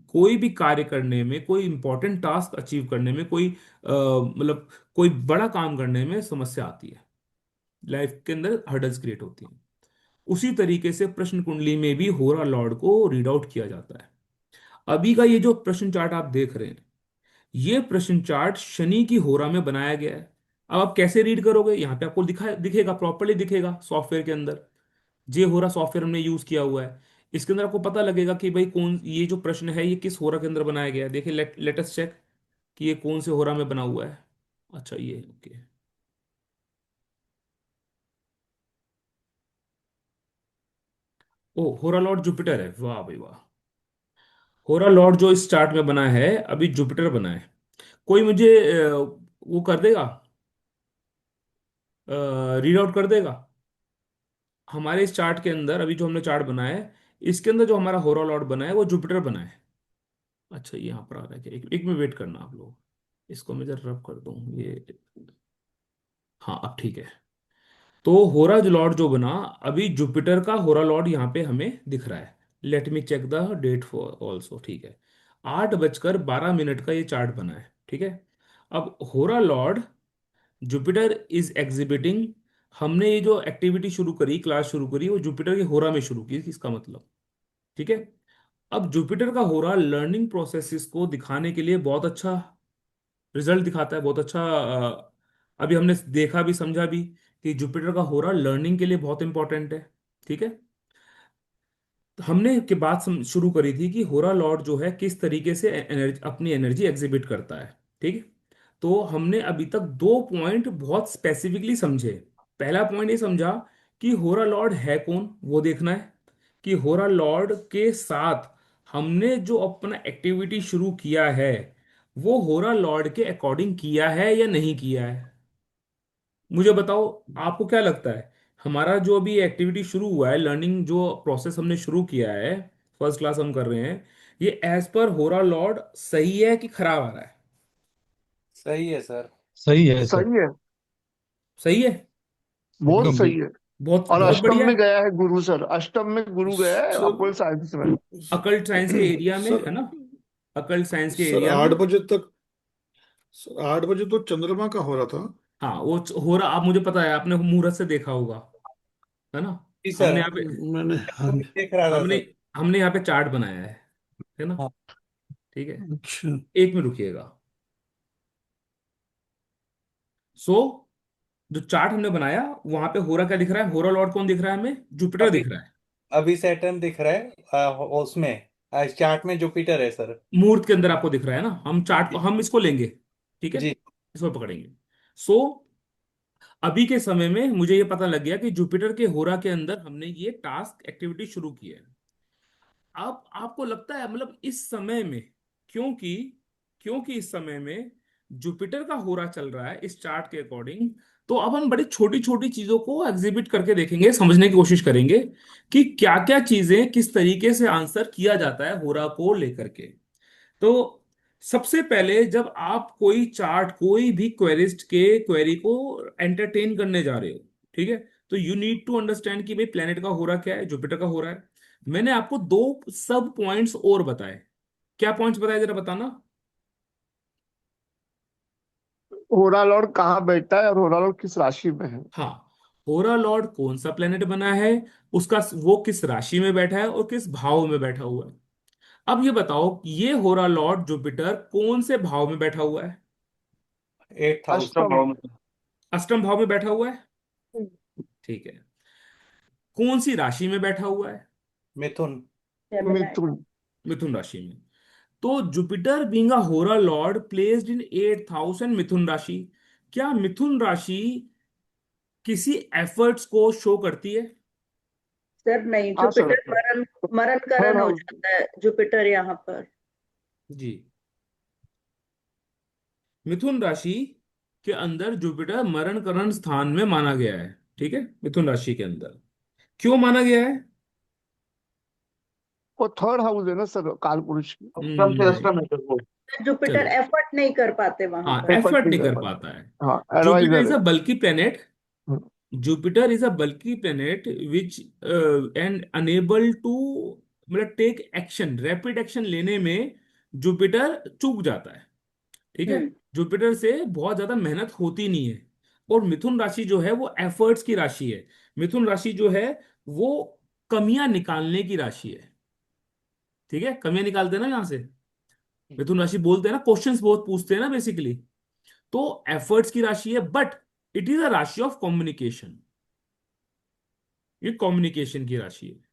कोई भी कार्य करने में, कोई इंपॉर्टेंट टास्क अचीव करने में, कोई मतलब कोई बड़ा काम करने में समस्या आती है, लाइफ के अंदर हर्डल्स क्रिएट होती हैं। उसी तरीके से प्रश्न कुंडली में भी होरा लॉर्ड को रीड आउट किया जाता है। अभी का ये जो प्रश्न चार्ट आप देख रहे हैं, ये प्रश्न चार्ट शनि की होरा में बनाया गया है। अब आप कैसे रीड करोगे, यहाँ पे आपको दिखेगा, प्रॉपरली दिखेगा सॉफ्टवेयर के अंदर। जे होरा सॉफ्टवेयर हमने यूज किया हुआ है, इसके अंदर आपको पता लगेगा कि भाई कौन, ये जो प्रश्न है ये किस होरा के अंदर बनाया गया है। देखिए, लेट अस चेक कि ये कौन से होरा में बना हुआ है। अच्छा, ये ओके। ओ, होरा लॉर्ड जुपिटर है, वाह भाई वाह। होरा लॉर्ड जो इस चार्ट में बना है अभी जुपिटर बना है। कोई मुझे वो कर देगा, रीड आउट कर देगा। हमारे इस चार्ट के अंदर अभी जो हमने चार्ट बनाया है, इसके अंदर जो हमारा होरा लॉर्ड बना है वो जुपिटर बना है। अच्छा, ये यहाँ पर आ रहा है क्या? एक में वेट करना आप लोग, इसको मैं जरा रब कर दूं ये। हाँ, अब ठीक है। तो होरा जो लॉर्ड जो बना, अभी जुपिटर का होरा लॉर्ड यहाँ पे हमें दिख रहा है। Let me check the date for also. ठीक है, 8:12 का ये चार्ट बना है। ठीक है। अब होरा लॉर्ड जुपिटर इज एग्जिबिटिंग, हमने ये जो एक्टिविटी शुरू करी, क्लास शुरू करी, वो जुपिटर के होरा में शुरू की, इसका मतलब। ठीक है। अब जुपिटर का होरा लर्निंग प्रोसेसेस को दिखाने के लिए बहुत अच्छा रिजल्ट दिखाता है, बहुत अच्छा। अभी हमने देखा भी समझा भी कि जुपिटर का होरा लर्निंग के लिए बहुत इंपॉर्टेंट है। ठीक है। तो हमने के बात शुरू करी थी कि होरा लॉर्ड जो है किस तरीके से एनर्जी, अपनी एनर्जी एग्जिबिट करता है। ठीक है। तो हमने अभी तक दो पॉइंट बहुत स्पेसिफिकली समझे। पहला पॉइंट ये समझा कि होरा लॉर्ड है कौन, वो देखना है कि होरा लॉर्ड के साथ हमने जो अपना एक्टिविटी शुरू किया है, वो होरा लॉर्ड के अकॉर्डिंग किया है या नहीं किया है। मुझे बताओ, आपको क्या लगता है, हमारा जो अभी एक्टिविटी शुरू हुआ है, लर्निंग जो प्रोसेस हमने शुरू किया है, फर्स्ट क्लास हम कर रहे हैं, ये एज पर होरा लॉर्ड सही है कि खराब आ रहा है? सही है सर। सही है सर। सही है, सही है। बहुत एकदम। सही है। बहुत और बहुत अष्टम बढ़िया में है। गया है गुरु सर, अष्टम में गुरु गया है सर अपोल साइंस में। अकल्ट साइंस के एरिया में, सर है ना, अकल्ट साइंस के सर एरिया में। 8 बजे तक, सर 8 बजे तो चंद्रमा का हो रहा था। हाँ, वो हो रहा, आप मुझे पता है, आपने मुहूर्त से देखा होगा, है ना। जी हमने सर, यहाँ पे मैंने, हाँ जी। देख रहा था हमने सर। हमने यहाँ पे चार्ट बनाया है ना। हाँ। ठीक है। अच्छा। एक में रुकिएगा। सो जो चार्ट हमने बनाया वहां पे होरा क्या दिख रहा है, होरा लॉर्ड कौन दिख रहा है हमें, जुपिटर अभी दिख रहा है। अभी सैटर्न दिख रहा है, उसमें चार्ट में जुपिटर है सर। मुहूर्त के अंदर आपको दिख रहा है ना, हम चार्ट को हम इसको लेंगे, ठीक है, जी। इसको पकड़ेंगे। सो अभी के समय में मुझे ये पता लग गया कि जुपिटर के होरा के अंदर हमने ये टास्क एक्टिविटी शुरू की है। अब आपको लगता है मतलब इस समय में, क्योंकि क्योंकि इस समय में जुपिटर का होरा चल रहा है इस चार्ट के अकॉर्डिंग, तो अब हम बड़ी छोटी छोटी चीजों को एग्जिबिट करके देखेंगे, समझने की कोशिश करेंगे कि क्या क्या चीजें किस तरीके से आंसर किया जाता है होरा को लेकर के। तो सबसे पहले जब आप कोई चार्ट, कोई भी क्वेरिस्ट के क्वेरी को एंटरटेन करने जा रहे हो, ठीक है, तो यू नीड टू अंडरस्टैंड कि भाई प्लेनेट का हो रहा क्या है, जुपिटर का हो रहा है। मैंने आपको दो सब पॉइंट्स और बताए। क्या पॉइंट्स बताए जरा बताना। होरा लॉर्ड कहाँ बैठा है और होरा लॉर्ड किस राशि में है? हाँ, होरा लॉर्ड कौन सा प्लेनेट बना है, उसका वो किस राशि में बैठा है और किस भाव में बैठा हुआ है। अब ये बताओ ये होरा लॉर्ड जुपिटर कौन से भाव में बैठा हुआ है। 8 हाउस अष्टम। अष्टम भाव में बैठा हुआ है, ठीक है। कौन सी राशि में बैठा हुआ है, मिथुन। जेमिनाई। मिथुन। मिथुन राशि में। तो जुपिटर बीइंग अ होरा lord placed in 8th house and मिथुन राशि, क्या मिथुन राशि किसी एफर्ट्स को शो करती है। सर नहीं, हाँ सर। जुपिटर मरण मरण थर्ड करण हो हाउस। जाता है जुपिटर यहाँ पर। जी, मिथुन राशि के अंदर जुपिटर मरण करण स्थान में माना गया है, ठीक है, मिथुन राशि के अंदर क्यों माना गया है। वो थर्ड हाउस है ना सर, काल पुरुष की। अष्टम से नहीं, अष्टम है सर वो। जुपिटर चलो, एफर्ट नहीं कर पाते वहां हाँ पर। एफर्ट एफर्ट नहीं नहीं कर कर पाता। पाता है। हाँ, जुपिटर एडवाइजर इज है। अ बल्की planet, hmm. Jupiter is a bulky planet which and unable to मतलब टेक एक्शन, रैपिड एक्शन लेने में जुपिटर चूक जाता है, ठीक है। हम्म। जुपिटर से बहुत ज्यादा मेहनत होती नहीं है। और मिथुन राशि जो है वो एफर्ट्स की राशि है। मिथुन राशि जो है वो कमियां निकालने की राशि है, ठीक है, कमियां निकालते हैं ना यहाँ से। मिथुन राशि बोलते हैं ना, क्वेश्चंस बहुत पूछते हैं ना बेसिकली। तो एफर्ट्स की राशि है, बट इट इज अ राशि ऑफ कम्युनिकेशन, ये कम्युनिकेशन की राशि है।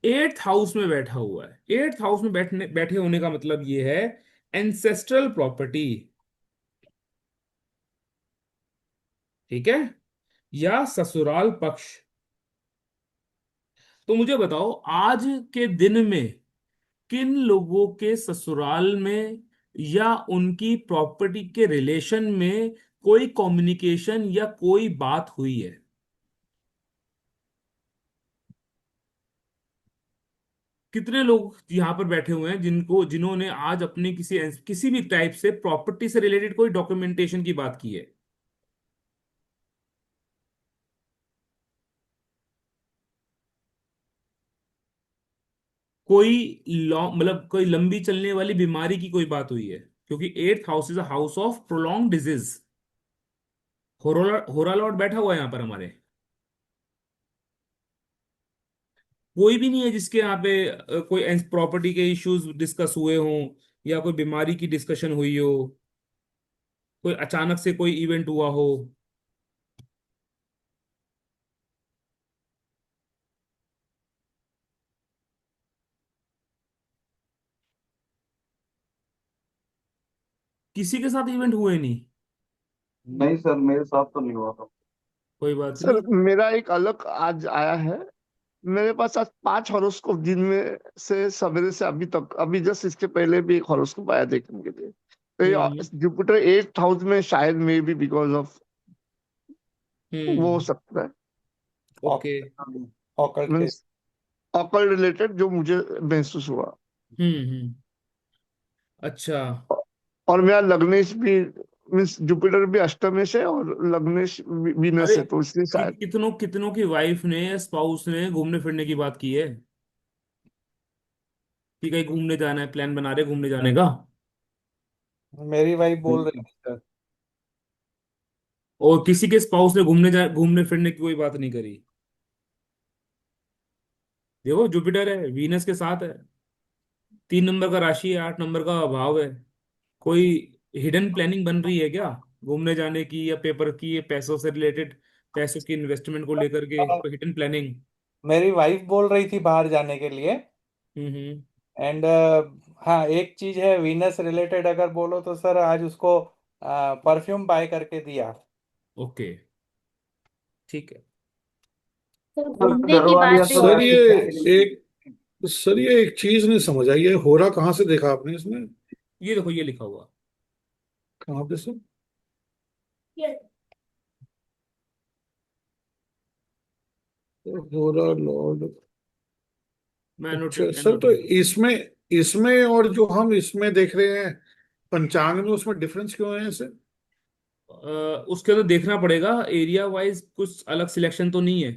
8th हाउस में बैठा हुआ है, 8th हाउस में बैठे होने का मतलब ये है एंसेस्ट्रल प्रॉपर्टी, ठीक है, या ससुराल पक्ष। तो मुझे बताओ आज के दिन में किन लोगों के ससुराल में या उनकी प्रॉपर्टी के रिलेशन में कोई कम्युनिकेशन या कोई बात हुई है। कितने लोग यहाँ पर बैठे हुए हैं जिन्होंने आज अपनी किसी भी टाइप से प्रॉपर्टी से रिलेटेड कोई डॉक्यूमेंटेशन की बात की है। कोई मतलब कोई लंबी चलने वाली बीमारी की कोई बात हुई है, क्योंकि 8th house is a house of prolong disease. होरा लॉर्ड बैठा हुआ है यहाँ पर हमारे। कोई भी नहीं है जिसके यहाँ पे कोई प्रॉपर्टी के इश्यूज डिस्कस हुए हों या कोई बीमारी की डिस्कशन हुई हो, कोई अचानक से कोई इवेंट हुआ हो। किसी के साथ इवेंट हुए नहीं। नहीं सर, मेरे साथ तो नहीं हुआ था। कोई बात सर नहीं। मेरा एक अलग आज आया है। मेरे पास आज 5 हॉरोस्कोप, जिनमें से सवेरे से अभी तक, अभी जस्ट इसके पहले भी एक हॉरोस्कोप आया देखने के लिए। तो हम्म ये जुपिटर 8th हाउस में शायद मे बी बिकॉज ऑफ वो हो हम्म। सकता है। ओके। ऑकल्ट के। मीन्स ऑकल रिलेटेड जो मुझे महसूस हुआ। हम्म। अच्छा। और मेरा लग्नेश भी, मीन्स जुपिटर भी अष्टमेश है और लग्नेश वीनस अरे है, तो इसलिए शायद। कितनों कितनों की वाइफ ने, स्पाउस ने घूमने फिरने की बात की है कि कहीं घूमने जाना है, प्लान बना रहे घूमने जाने का। मेरी वाइफ बोल रही थी सर। और किसी के स्पाउस ने घूमने फिरने की कोई बात नहीं करी। देखो जुपिटर है, वीनस के साथ है, 3 नंबर का राशि है, 8 नंबर का भाव है। कोई हिडन प्लानिंग बन रही है क्या घूमने जाने की या पेपर की, या पैसों से रिलेटेड, पैसों की इन्वेस्टमेंट को लेकर के और कोई हिडन प्लानिंग? मेरी वाइफ बोल रही थी बाहर जाने के लिए। हम्म। एंड हाँ, एक चीज है वीनस रिलेटेड अगर बोलो तो सर, आज उसको परफ्यूम बाय करके दिया। ओके, ठीक है। सर सर घूमने घर की वाली बात या नहीं तो हो सर रही ये है। एक सर ये एक चीज नहीं समझ आई है, होरा कहाँ से देखा आपने इसमें? ये देखो, ये लिखा हुआ। कहाँ पे सर? होरा लॉर्ड। मैं अच्छा एनोटेट सर, तो एनोटेट। इसमें इसमें और जो हम इसमें देख रहे हैं पंचांग में, उसमें डिफरेंस क्यों है सर? उसके अंदर देखना पड़ेगा, एरिया वाइज कुछ अलग सिलेक्शन तो नहीं है।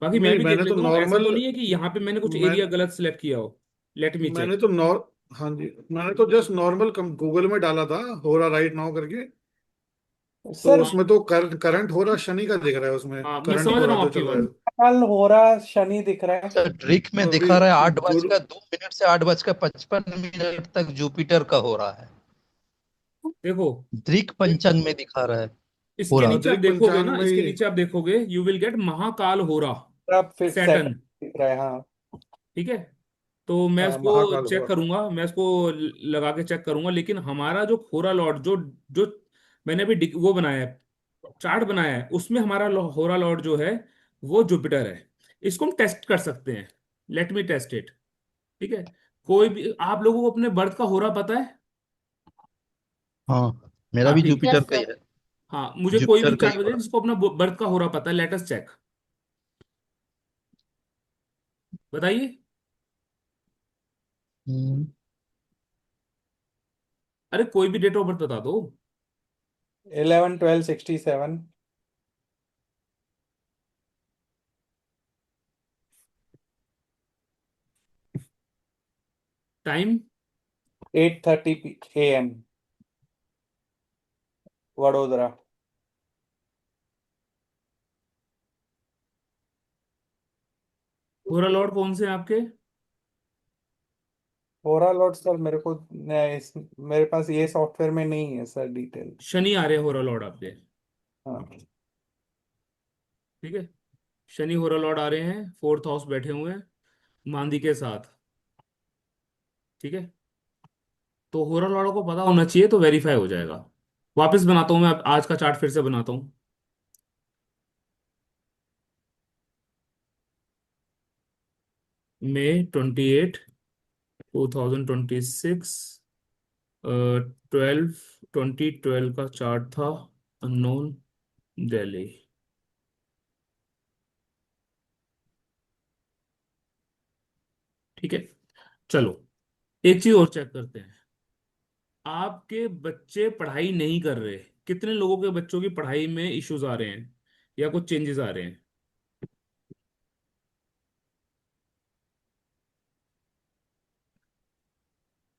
बाकी मैं नहीं, भी देख मैंने तो लेता हूँ, ऐसा नॉर्मल तो नहीं है कि यहाँ पे मैंने कुछ मैं एरिया गलत सिलेक्ट किया हो। लेट मी मैंने चेक। तो नॉर हाँ जी, मैंने तो जस्ट नॉर्मल गूगल में डाला था, होरा राइट नाउ करके। तो सर, उसमें तो करंट हो रहा शनि का दिख रहा है, उसमें हाँ, मैं करंट समझ हो रहा रहा हूँ जो आपकी चल रहा बात। है। कल हो रहा शनि दिख रहा है। सर ड्रिक में अभी दिखा रहा है आठ गुरु बजकर 2 मिनट से 8:55 तक जुपिटर का हो रहा है। देखो, ड्रिक पंचांग में दिखा रहा है हो इसके रहा। नीचे आप आंतरिक देखोगे पंचांग ना, में इसके ही। नीचे आप देखोगे, यू विल गेट महाकाल होरा अब फिर सैटर्न। सैटर्न दिख रहा है, हाँ। ठीक है। तो मैं हाँ, उसको महाकाल चेक हुआ। करूंगा, मैं उसको लगा के चेक करूंगा, लेकिन हमारा जो होरा लॉर्ड, जो जो मैंने अभी वो बनाया है, चार्ट बनाया है, उसमें हमारा होरा लॉर्ड जो है वो जुपिटर है। इसको हम टेस्ट कर सकते हैं। Let me test it. ठीक है। कोई भी आप लोगों को अपने बर्थ का होरा पता है? हाँ, मेरा हाँ, भी ठीक है। जुपिटर यस का ही सर। है। हाँ, मुझे कोई भी जुपिटर का ही चार्ट हो बताइए रहा जिसको अपना बर्थ का होरा पता है, लेट अस चेक। बताइए। है। अरे कोई भी डेट ऑफ बर्थ बता दो। 11/12/67। टाइम। 8:30 AM, वडोदरा। होरा लॉर्ड कौन से हैं आपके? होरा लॉर्ड सर, मेरे पास ये सॉफ्टवेयर में नहीं है सर डिटेल। शनि आ रहे हैं होरा लॉर्ड आपके। हाँ। ठीक है। शनि होरा लॉर्ड आ रहे हैं, फोर्थ हाउस बैठे हुए हैं मांदी के साथ। ठीक है। तो होरा लॉर्ड को पता होना चाहिए, तो वेरीफाई हो जाएगा। वापस बनाता हूँ मैं, आज का चार्ट फिर से बनाता हूँ। मई 28, 2026, 12/2012 का चार्ट था। अननोन, दिल्ली। ठीक है। चलो, एक चीज और चेक करते हैं। आपके बच्चे पढ़ाई नहीं कर रहे, कितने लोगों के बच्चों की पढ़ाई में इश्यूज आ रहे हैं या कुछ चेंजेस आ रहे हैं?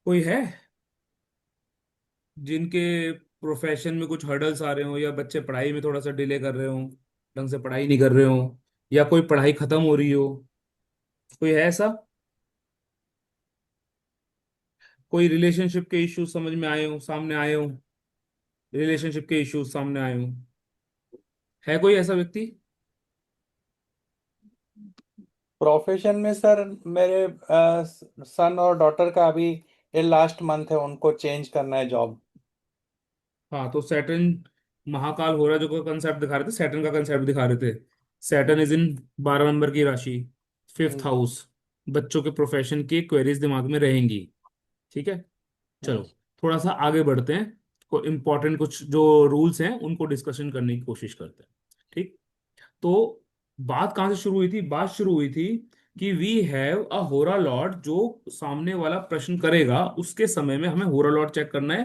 कोई है जिनके प्रोफेशन में कुछ हर्डल्स आ रहे हो, या बच्चे पढ़ाई में थोड़ा सा डिले कर रहे हो, ढंग से पढ़ाई नहीं कर रहे हो, या कोई पढ़ाई खत्म हो रही हो? कोई है ऐसा? कोई रिलेशनशिप के इश्यूज समझ में आए हो, सामने आए हो? रिलेशनशिप के इश्यूज सामने आए हो? है कोई ऐसा व्यक्ति? प्रोफेशन में सर, मेरे सन और डॉटर का अभी ये लास्ट मंथ है, उनको चेंज करना है जॉब। हाँ, तो सैटर्न महाकाल हो रहा है, जो कंसेप्ट दिखा रहे थे, सैटर्न का कंसेप्ट दिखा रहे थे। सैटर्न इज इन 12 नंबर की राशि, फिफ्थ हाउस। बच्चों के प्रोफेशन की क्वेरीज दिमाग में रहेंगी। ठीक है। चलो, थोड़ा सा आगे बढ़ते हैं। को इम्पोर्टेंट कुछ जो रूल्स हैं उनको डिस्कशन करने की कोशिश करते हैं। ठीक। तो बात कहाँ से शुरू हुई थी? बात शुरू हुई थी कि वी हैव अ होरा लॉर्ड। जो सामने वाला प्रश्न करेगा उसके समय में हमें होरा लॉर्ड चेक करना है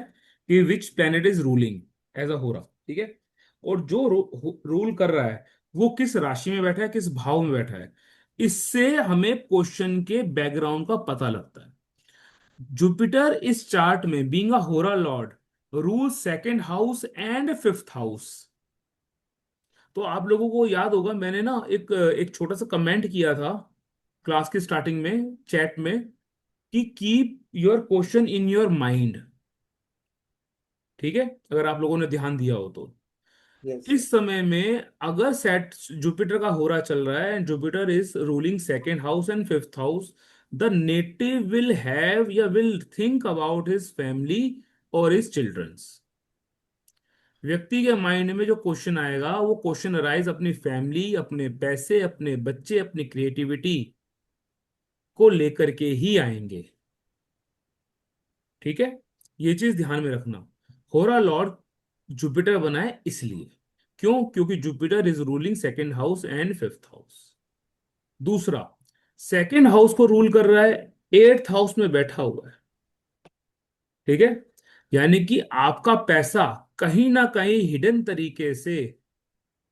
कि which planet is ruling as a hora. ठीक है। और जो रूल कर रहा है वो किस राशि में बैठा है, किस भाव में बैठा है, इससे हमें क्वेश्चन के बैकग्राउंड का पता लगता है। जुपिटर इस चार्ट में बीइंग अ होरा Lord rule second house and fifth house. तो आप लोगों को याद होगा, मैंने ना एक एक छोटा सा कमेंट किया था क्लास की स्टार्टिंग में चैट में, कि keep your question in your mind. ठीक है, अगर आप लोगों ने ध्यान दिया हो तो। यस इस समय में अगर सेट जुपिटर का हो रहा चल रहा है and Jupiter is ruling second house and fifth house, the native will have या will think about his family और हिज चिल्ड्रंस। व्यक्ति के माइंड में जो क्वेश्चन आएगा वो क्वेश्चन अराइज अपनी फैमिली, अपने पैसे, अपने बच्चे, अपनी क्रिएटिविटी को लेकर के ही आएंगे। ठीक है, ये चीज ध्यान में रखना। होरा लॉर्ड जुपिटर बना है इसलिए, क्यों? क्योंकि Jupiter is ruling second house and fifth house. दूसरा, सेकेंड हाउस को रूल कर रहा है, एट्थ हाउस में बैठा हुआ है। ठीक है, यानी कि आपका पैसा कहीं ना कहीं हिडन तरीके से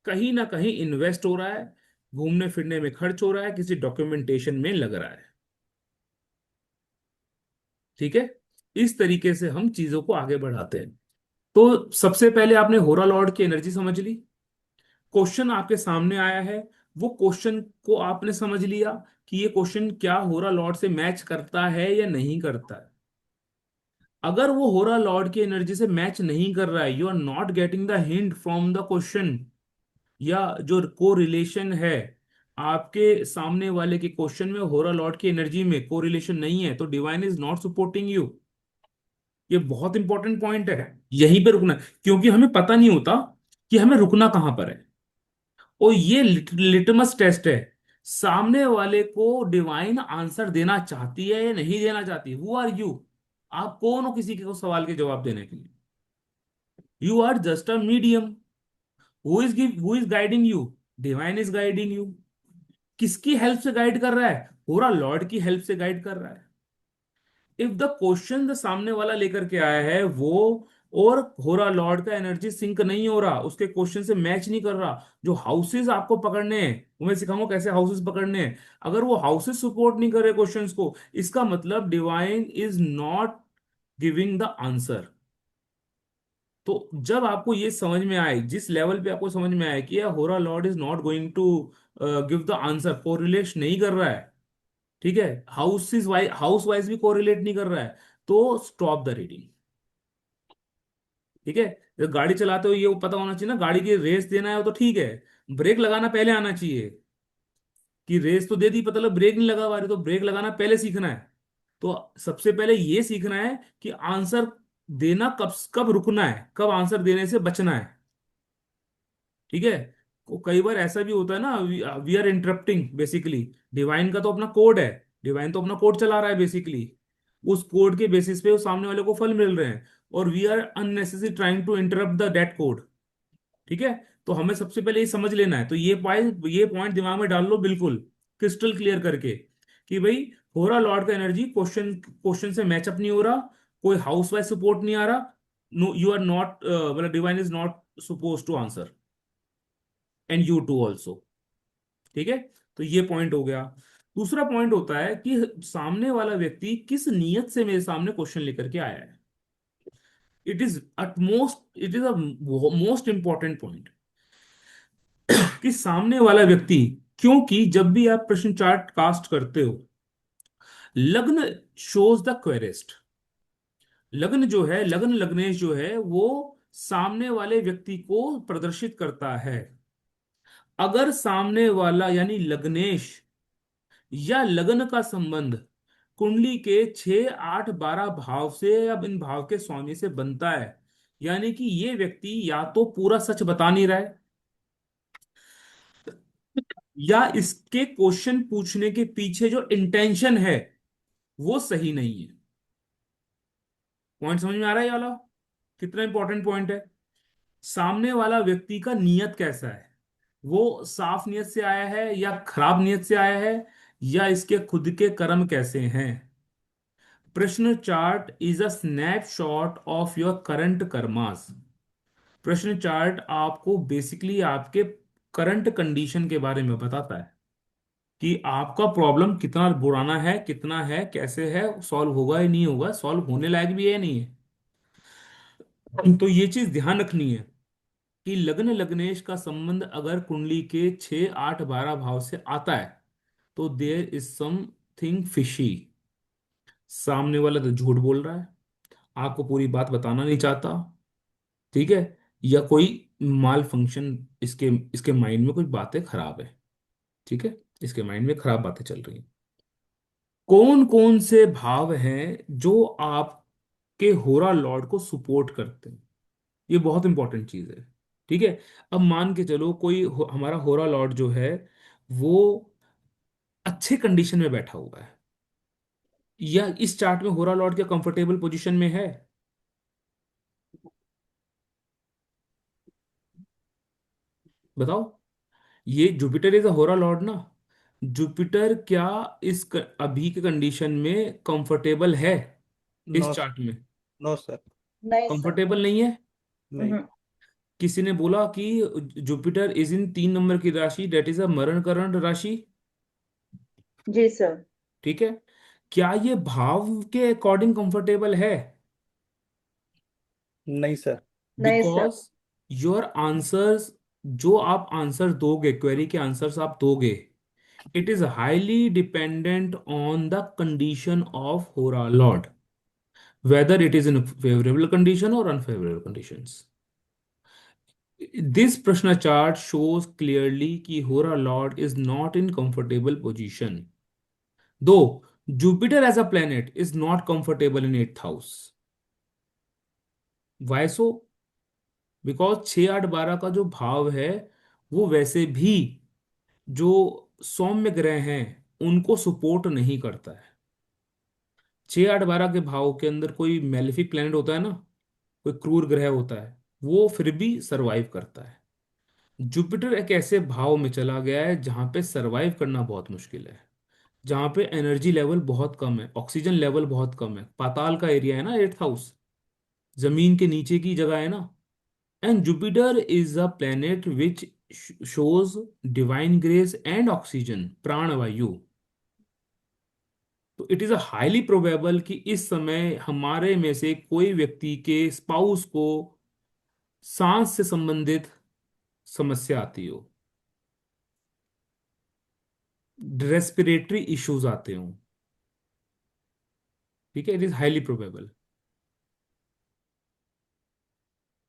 कहीं ना कहीं इन्वेस्ट हो रहा है, घूमने फिरने में खर्च हो रहा है, किसी डॉक्यूमेंटेशन में लग रहा है। ठीक है, इस तरीके से हम चीजों को आगे बढ़ाते हैं। तो सबसे पहले आपने होरा लॉर्ड की एनर्जी समझ ली, क्वेश्चन आपके सामने आया है, वो क्वेश्चन को आपने समझ लिया कि ये क्वेश्चन क्या होरा लॉर्ड से मैच करता है या नहीं करता है। अगर वो होरा लॉर्ड की एनर्जी से मैच नहीं कर रहा है, you are not getting the hint from the question, या जो को रिलेशन है आपके सामने वाले के क्वेश्चन में होरा लॉर्ड की एनर्जी में को रिलेशन नहीं है, तो divine is not supporting you. ये बहुत इंपॉर्टेंट पॉइंट है, यहीं पे रुकना है, क्योंकि हमें पता नहीं होता कि हमें रुकना कहां पर है। और ये लिटमस टेस्ट है, सामने वाले को डिवाइन आंसर देना चाहती है या नहीं देना चाहती। Who are you? आप कौन हो किसी के सवाल के जवाब देने के लिए? You are just a medium. Who is guiding you? Divine is guiding you. किसकी हेल्प से गाइड कर रहा है? पूरा लॉर्ड की हेल्प से गाइड कर रहा है। इफ द क्वेश्चन द सामने वाला लेकर के आया है वो, और हो रहा लॉर्ड का एनर्जी सिंक नहीं हो रहा, उसके क्वेश्चन से मैच नहीं कर रहा, जो हाउसेस आपको पकड़ने हैं वो मैं सिखाऊंगा कैसे हाउसेस पकड़ने हैं, अगर वो हाउसेस सपोर्ट नहीं कर रहे क्वेश्चंस को, इसका मतलब divine is not giving the answer. तो जब आपको ये समझ में आए, जिस लेवल पे आपको समझ में आए कि यार hora lord is not going to give the answer, correlate नहीं कर रहा है, ठीक है, हाउस वाइज भी कोरिलेट नहीं कर रहा है, तो स्टॉप द रीडिंग। ठीक है, जब गाड़ी चलाते हो ये पता होना चाहिए ना, गाड़ी की रेस देना है वो तो ठीक है, ब्रेक लगाना पहले आना चाहिए। कि रेस तो दे दी, पता लगा ब्रेक नहीं लगा पा रहे, तो ब्रेक लगाना पहले सीखना है। तो सबसे पहले ये सीखना है कि आंसर देना कब कब रुकना है, कब आंसर देने से बचना है। ठीक है, कई बार ऐसा भी होता है ना, we are interrupting basically. Divine का तो अपना कोड है, डिवाइन तो अपना कोड चला रहा है बेसिकली, उस कोड के बेसिस पे वो सामने वाले को फल मिल रहे हैं, और we are unnecessary trying to interrupt the that code. ठीक है, तो हमें सबसे पहले ये समझ लेना है, तो ये पॉइंट दिमाग में डाल लो बिल्कुल क्रिस्टल क्लियर करके, कि भाई हो रहा लॉर्ड का एनर्जी क्वेश्चन क्वेश्चन से मैचअप नहीं हो रहा, कोई हाउस वाइज सपोर्ट नहीं आ रहा, नो यू आर नॉट, मतलब divine is not suppose to answer, and you too also. ठीक है, तो ये पॉइंट हो गया। दूसरा पॉइंट होता है कि सामने वाला व्यक्ति किस नियत से मेरे सामने क्वेश्चन लेकर के आया है। It is a most important point, कि सामने वाला व्यक्ति, क्योंकि जब भी आप प्रश्न चार्ट कास्ट करते हो, लग्न शोज द क्वेरेस्ट। लग्न जो है, लग्न लग्नेश जो है वो सामने वाले व्यक्ति को प्रदर्शित करता है। अगर सामने वाला यानी लग्नेश या लग्न का संबंध कुंडली के 6 8 12 भाव से या इन भाव के स्वामी से बनता है, यानी कि ये व्यक्ति या तो पूरा सच बता नहीं रहा है, या इसके क्वेश्चन पूछने के पीछे जो इंटेंशन है वो सही नहीं है। पॉइंट समझ में आ रहा है ये वाला? कितना इंपॉर्टेंट पॉइंट है। सामने वाला व्यक्ति का नियत कैसा है, वो साफ नियत से आया है या खराब नियत से आया है, या इसके खुद के कर्म कैसे हैं। प्रश्न chart is a snapshot of your current karmas. प्रश्न चार्ट आपको बेसिकली आपके करंट कंडीशन के बारे में बताता है, कि आपका प्रॉब्लम कितना पुराना है, कितना है, कैसे है, सॉल्व होगा या नहीं होगा, सॉल्व होने लायक भी है नहीं है। तो ये चीज ध्यान रखनी है कि लग्न लग्नेश का संबंध अगर कुंडली के 6 8 12 भाव से आता है, तो देयर इज समथिंग फिशी। सामने वाला तो झूठ बोल रहा है, आपको पूरी बात बताना नहीं चाहता, ठीक है, या कोई माल फंक्शन, इसके इसके माइंड में कुछ बातें खराब है। ठीक है, इसके माइंड में खराब बातें चल रही हैं। कौन कौन से भाव हैं जो आपके होरा लॉर्ड को सपोर्ट करते हैं, ये बहुत इंपॉर्टेंट चीज है। ठीक है, अब मान के चलो कोई हमारा होरा लॉर्ड जो है वो अच्छे कंडीशन में बैठा हुआ है, या इस चार्ट में होरा लॉर्ड के कंफर्टेबल पोजीशन में है। बताओ, ये जुपिटर इज अ होरा लॉर्ड ना। जुपिटर क्या अभी के कंडीशन में कंफर्टेबल है इस नो चार्ट में? No sir. नहीं सर। कंफर्टेबल नहीं है। नहीं। किसी ने बोला कि जुपिटर इज इन 3 नंबर की राशि, डेट इज अ मरण करण राशि। जी सर। ठीक है, क्या ये भाव के अकॉर्डिंग कंफर्टेबल है? नहीं सर। नहीं सर। बिकॉज योर आंसर्स, जो आप आंसर दोगे, क्वेरी के आंसर्स आप दोगे, it is highly dependent on the condition of होरा Lord, whether it is in a favorable condition or unfavorable conditions. This Prashna chart shows clearly कि Hora Lord is not in comfortable position. Though Jupiter as a planet is not comfortable in 8th house. Why so? Because 6 8 12 का जो भाव है वो वैसे भी जो सौम्य ग्रह हैं उनको सपोर्ट नहीं करता है। 6 8 12 के भाव के अंदर कोई मेलेफिक प्लेनेट होता है ना, कोई क्रूर ग्रह होता है, वो फिर भी सरवाइव करता है। जुपिटर एक ऐसे भाव में चला गया है जहां पे सरवाइव करना बहुत मुश्किल है, जहां पे एनर्जी लेवल बहुत कम है, ऑक्सीजन लेवल बहुत कम है, पाताल का एरिया है ना 8th हाउस, जमीन के नीचे की जगह है ना। And Jupiter is a planet which shows divine grace and oxygen, प्राण वायु। तो it is a highly probable कि इस समय हमारे में से कोई व्यक्ति के स्पाउस को सांस से संबंधित समस्या आती हो, रेस्पिरेटरी इश्यूज आते हों। ठीक है, it is highly probable.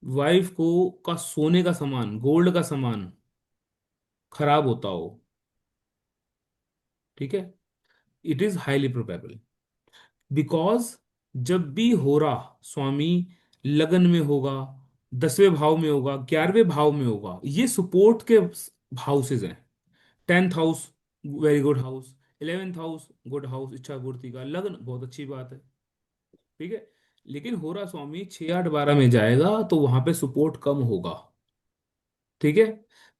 Wife को का सोने का सामान, गोल्ड का सामान खराब होता हो। ठीक है, it is highly probable. Because जब भी होरा स्वामी लगन में होगा, 10वें भाव में होगा, 11वें भाव में होगा, ये सपोर्ट के हाउसेज हैं। 10th house very good house, 11th house good house, इच्छा पूर्ति का लगन बहुत अच्छी बात है। ठीक है, लेकिन होरा स्वामी 6 8 12 में जाएगा तो वहां पे सपोर्ट कम होगा। ठीक है,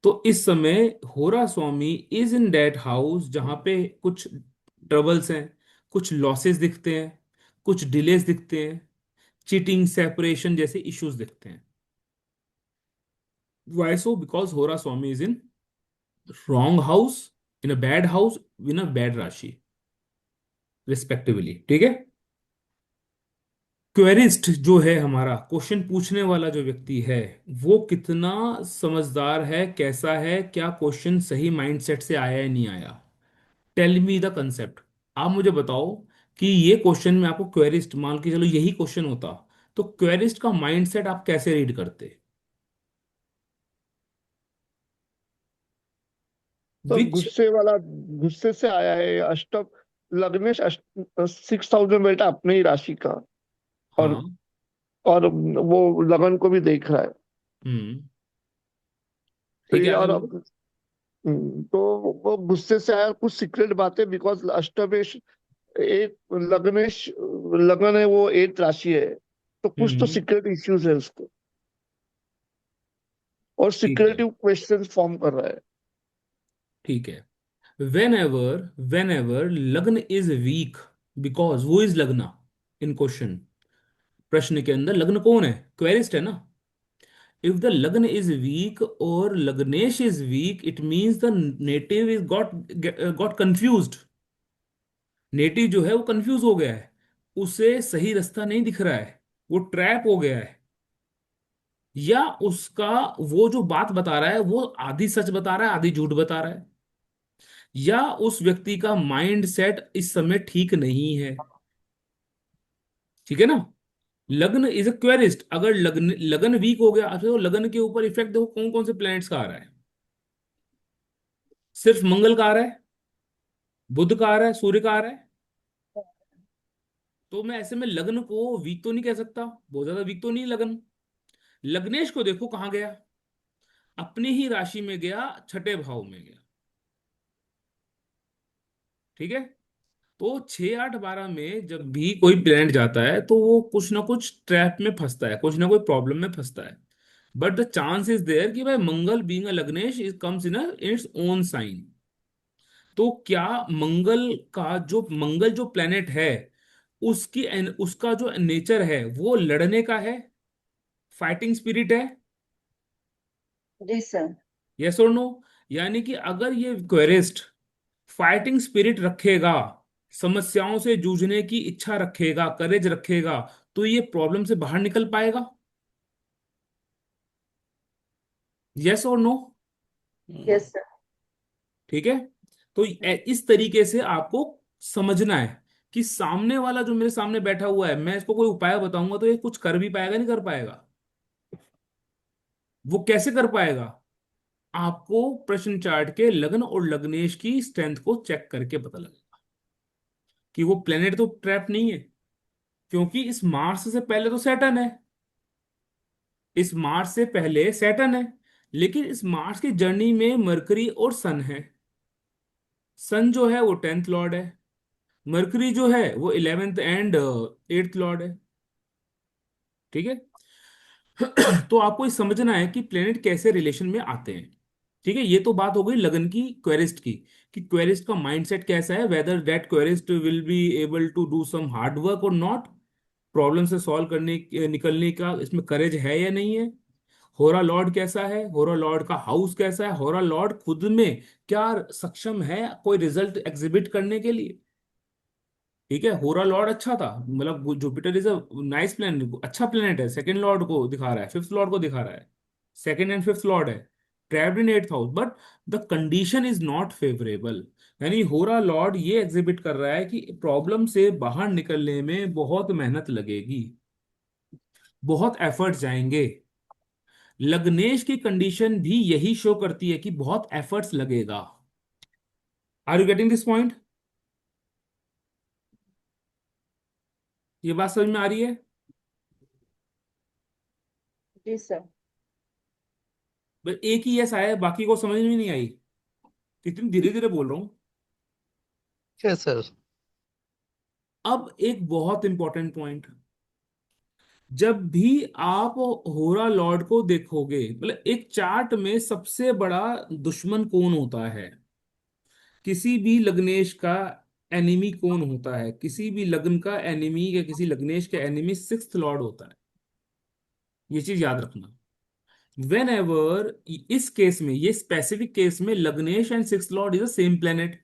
तो इस समय होरा स्वामी इज इन दैट हाउस जहां पे कुछ ट्रबल्स हैं, कुछ लॉसेस दिखते हैं, कुछ डिलेस दिखते हैं, चीटिंग सेपरेशन जैसे इश्यूज दिखते हैं। Y so? बिकॉज होरा स्वामी is in wrong house, in a bad house, in a bad राशि रिस्पेक्टिवली। ठीक है, क्वेरिस्ट जो है हमारा क्वेश्चन पूछने वाला जो व्यक्ति है, वो कितना समझदार है, कैसा है, क्या क्वेश्चन सही माइंडसेट से आया है नहीं आया। Tell me the concept. आप मुझे बताओ कि ये क्वेश्चन में आपको क्वेरिस्ट, मान के चलो यही क्वेश्चन होता, तो क्वेरिस्ट का माइंडसेट आप कैसे रीड करते? तो विच? गुस्से वाला, गुस्से से आया है अष्टम, लग्नेश 6,000 में बैठा अपने ही राशि का। और हाँ। वो लगन को भी देख रहा है। हम्म। तो ठीक है, ये आगे और बोलो। तो वो गुस्से से आया, कुछ सीक्रेट बातें, बिकॉज अष्टमेश एक लग्नेश, लगन है वो 8 राशि है, तो कुछ तो हम्म। सीक्रेट इश्यूज है उसको, और ठीक है। सिक्रेटिव क्वेश्चंस फॉर्म कर रहा है। ठीक है, वेन एवर लग्न इज वीक, बिकॉज वो इज लग्ना इन क्वेश्चन, प्रश्न के अंदर लग्न कौन है? क्वेरिस्ट है ना। इफ द लग्न इज वीक और लग्नेश is weak, it means the native is got confused. Native जो है वो कंफ्यूज हो गया है, उसे सही रास्ता नहीं दिख रहा है, वो ट्रैप हो गया है, या उसका वो जो बात बता रहा है वो आधी सच बता रहा है आधी झूठ बता रहा है, या उस व्यक्ति का माइंड सेट इस समय ठीक नहीं है। ठीक है ना। लग्न इज अ क्वेरिस्ट। अगर लग्न लगन वीक हो गया तो लगन के ऊपर इफेक्ट देखो कौन कौन से प्लैनेट्स का आ रहा है। सिर्फ मंगल का आ रहा है, बुध का आ रहा है, सूर्य का आ रहा है। तो मैं ऐसे में लग्न को वीक तो नहीं कह सकता, बहुत ज्यादा वीक तो नहीं लगन। लग्नेश को देखो कहाँ गया, अपनी ही राशि में गया, छठे भाव में गया। ठीक है। तो 6 8 12 में जब भी कोई प्लेनेट जाता है तो वो कुछ ना कुछ ट्रैप में फंसता है, कुछ ना कोई प्रॉब्लम में फंसता है। But the chance is there कि भाई मंगल बीइंग अ लग्नेश is comes in its own sign. तो क्या मंगल का जो मंगल जो प्लेनेट है, उसका जो नेचर है वो लड़ने का है, फाइटिंग स्पिरिट है। जी सर। यस और नो। यानी कि अगर ये क्वेरिस्ट फाइटिंग स्पिरिट रखेगा, समस्याओं से जूझने की इच्छा रखेगा, करेज रखेगा, तो ये प्रॉब्लम से बाहर निकल पाएगा। यस और नो। Yes sir. ठीक है। तो इस तरीके से आपको समझना है कि सामने वाला जो मेरे सामने बैठा हुआ है, मैं इसको कोई उपाय बताऊंगा तो ये कुछ कर भी पाएगा, नहीं कर पाएगा। वो कैसे कर पाएगा? आपको प्रश्न चार्ट के लग्न और लग्नेश की स्ट्रेंथ को चेक करके पता लगेगा कि वो प्लेनेट तो ट्रैप नहीं है। क्योंकि इस मार्स से पहले तो सैटर्न है, इस मार्स से पहले सैटर्न है, लेकिन इस मार्स की जर्नी में मरकरी और सन है। सन जो है वो 10th लॉर्ड है, मरकरी जो है वो 11th एंड 8th लॉर्ड है। ठीक है। तो आपको ये समझना है कि प्लेनेट कैसे रिलेशन में आते हैं। ठीक है। ये तो बात हो गई लगन की, क्वेरिस्ट की, कि क्वेरिस्ट का माइंडसेट कैसा है, whether that querist will be able to do some hard work और नॉट, प्रॉब्लम से सॉल्व करने निकलने का इसमें करेज है या नहीं है। होरा लॉर्ड कैसा है, होरा लॉर्ड का हाउस कैसा है, होरा लॉर्ड खुद में क्या सक्षम है कोई रिजल्ट एग्जिबिट करने के लिए। ठीक है। होरा लॉर्ड अच्छा था, मतलब Jupiter is a nice planet, अच्छा प्लेनेट है, सेकंड लॉर्ड को दिखा रहा है, फिफ्थ लॉर्ड को दिखा रहा है, सेकंड एंड फिफ्थ लॉर्ड है, trapped in 8th house, but the condition is not favourable. यानी होरा लॉर्ड ये एग्जिबिट कर रहा है कि प्रॉब्लम से बाहर निकलने में बहुत मेहनत लगेगी, बहुत एफर्ट जाएंगे। लग्नेश की कंडीशन भी यही शो करती है कि बहुत एफर्ट्स लगेगा। Are you getting this point? ये बात समझ में आ रही है? जी सर। बस एक ही यस आया है, बाकी को समझ में नहीं आई। कितनी धीरे धीरे बोल रहा हूं। Yes sir. अब एक बहुत इंपॉर्टेंट पॉइंट, जब भी आप होरा लॉर्ड को देखोगे, मतलब एक चार्ट में सबसे बड़ा दुश्मन कौन होता है, किसी भी लग्नेश का एनिमी कौन होता है, किसी भी लग्न का एनिमी या किसी लग्नेश का एनिमी 6th लॉर्ड होता है। ये चीज याद रखना। वेन एवर, इस केस में, ये स्पेसिफिक केस में लग्नेश and 6th lord is the same planet.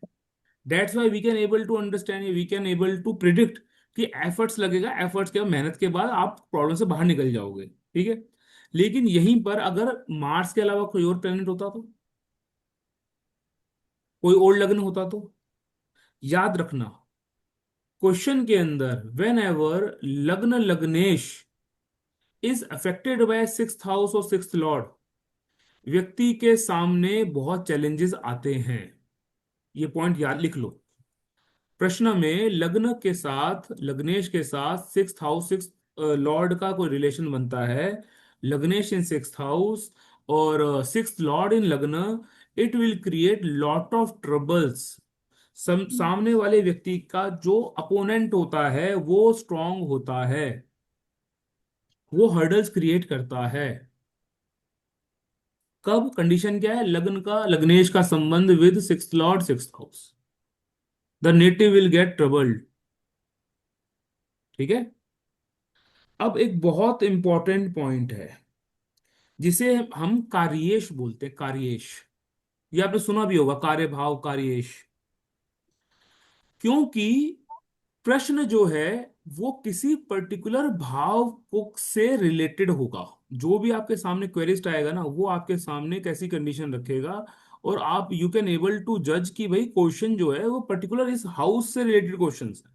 That's why we can able to understand, we can able to predict कि एफर्ट्स लगेगा, एफर्ट्स के मेहनत के बाद आप प्रॉब्लम से बाहर निकल जाओगे। ठीक है। लेकिन यहीं पर अगर मार्स के अलावा कोई और प्लेनेट होता तो, कोई और लग्न होता तो, याद रखना क्वेश्चन के अंदर वेन एवर लग्न लग्नेश is affected by 6th house और 6th लॉर्ड, व्यक्ति के सामने बहुत चैलेंजेस आते हैं। ये पॉइंट याद लिख लो। प्रश्न में लग्न के साथ, लग्नेश के साथ 6th हाउस 6th लॉर्ड का कोई रिलेशन बनता है, लग्नेश इन 6th हाउस और 6th लॉर्ड इन लग्न, it will create lot of troubles. सामने वाले व्यक्ति का जो अपोनेंट होता है वो स्ट्रांग होता है, वो हर्डल्स क्रिएट करता है। कब? कंडीशन क्या है? लग्न का, लग्नेश का संबंध with 6th Lord 6th house, the native will gate troubled. ठीक है। अब एक बहुत इंपॉर्टेंट पॉइंट है जिसे हम कार्येश बोलते हैं, कार्येश। ये आपने सुना भी होगा, कार्य भाव, कार्येश। क्योंकि प्रश्न जो है वो किसी पर्टिकुलर भाव को से रिलेटेड होगा। जो भी आपके सामने क्वेरीस्ट आएगा ना, वो आपके सामने कैसी कंडीशन रखेगा, और आप यू कैन एबल टू जज कि भाई क्वेश्चन जो है वो पर्टिकुलर इस हाउस से रिलेटेड क्वेश्चन है।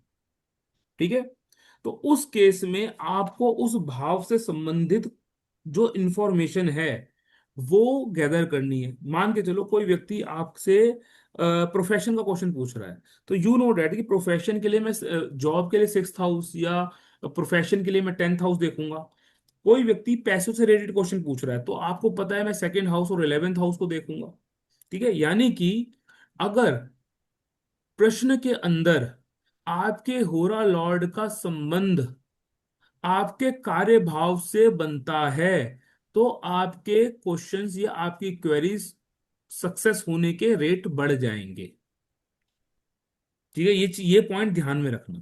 ठीक है। तो उस केस में आपको उस भाव से संबंधित जो इंफॉर्मेशन है वो गैदर करनी है। मान के चलो कोई व्यक्ति आपसे प्रोफेशन का क्वेश्चन पूछ रहा है, तो यू नो डैट कि प्रोफेशन के लिए मैं जॉब के लिए 6th हाउस या प्रोफेशन के लिए मैं 10th हाउस देखूंगा। कोई व्यक्ति पैसों से रिलेटेड क्वेश्चन पूछ रहा है, तो आपको पता है मैं 2nd हाउस और 11th हाउस को देखूंगा। ठीक है, यानी कि अगर प्रश्न के अंदर आपके होरा लॉर्ड का संबंध आपके कार्य भाव से बनता है, तो आपके क्वेश्चंस या आपकी क्वेरीज सक्सेस होने के रेट बढ़ जाएंगे। ठीक है, ये पॉइंट ध्यान में रखना।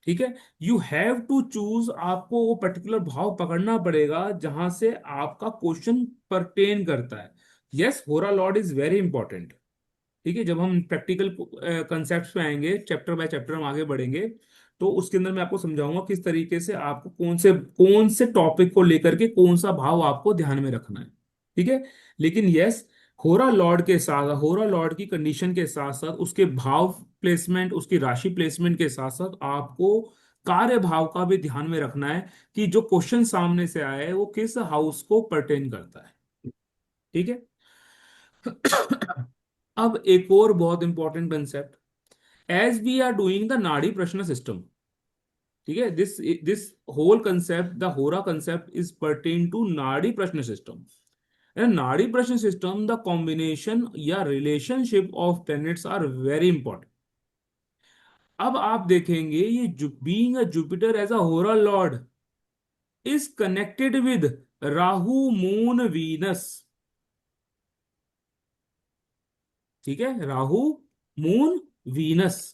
ठीक है, यू हैव टू चूज, आपको वो पर्टिकुलर भाव पकड़ना पड़ेगा जहां से आपका क्वेश्चन परटेन करता है। यस, होरा लॉर्ड इज वेरी इंपॉर्टेंट। ठीक है, जब हम प्रैक्टिकल कंसेप्ट पे आएंगे, चैप्टर बाय चैप्टर हम आगे बढ़ेंगे, तो उसके अंदर मैं आपको समझाऊंगा किस तरीके से आपको कौन से टॉपिक को लेकर के कौन सा भाव आपको ध्यान में रखना है। ठीक है, लेकिन यस, होरा लॉर्ड के साथ, होरा लॉर्ड की कंडीशन के साथ साथ उसके भाव प्लेसमेंट, उसकी राशि प्लेसमेंट के साथ साथ आपको कार्य भाव का भी ध्यान में रखना है कि जो क्वेश्चन सामने से आया है वो किस हाउस को परटेन करता है। ठीक है। अब एक और बहुत important concept, as we are doing the नाड़ी प्रश्न सिस्टम। ठीक है, दिस होल कंसेप्ट, द होरा कंसेप्ट इज पर्टेन टू नाड़ी प्रश्न सिस्टम। नाड़ी प्रश्न सिस्टम, द कॉम्बिनेशन या relationship of planets are very important. अब आप देखेंगे ये being a Jupiter as a होरा lord is connected with Rahu moon Venus. ठीक है, राहु मून वीनस।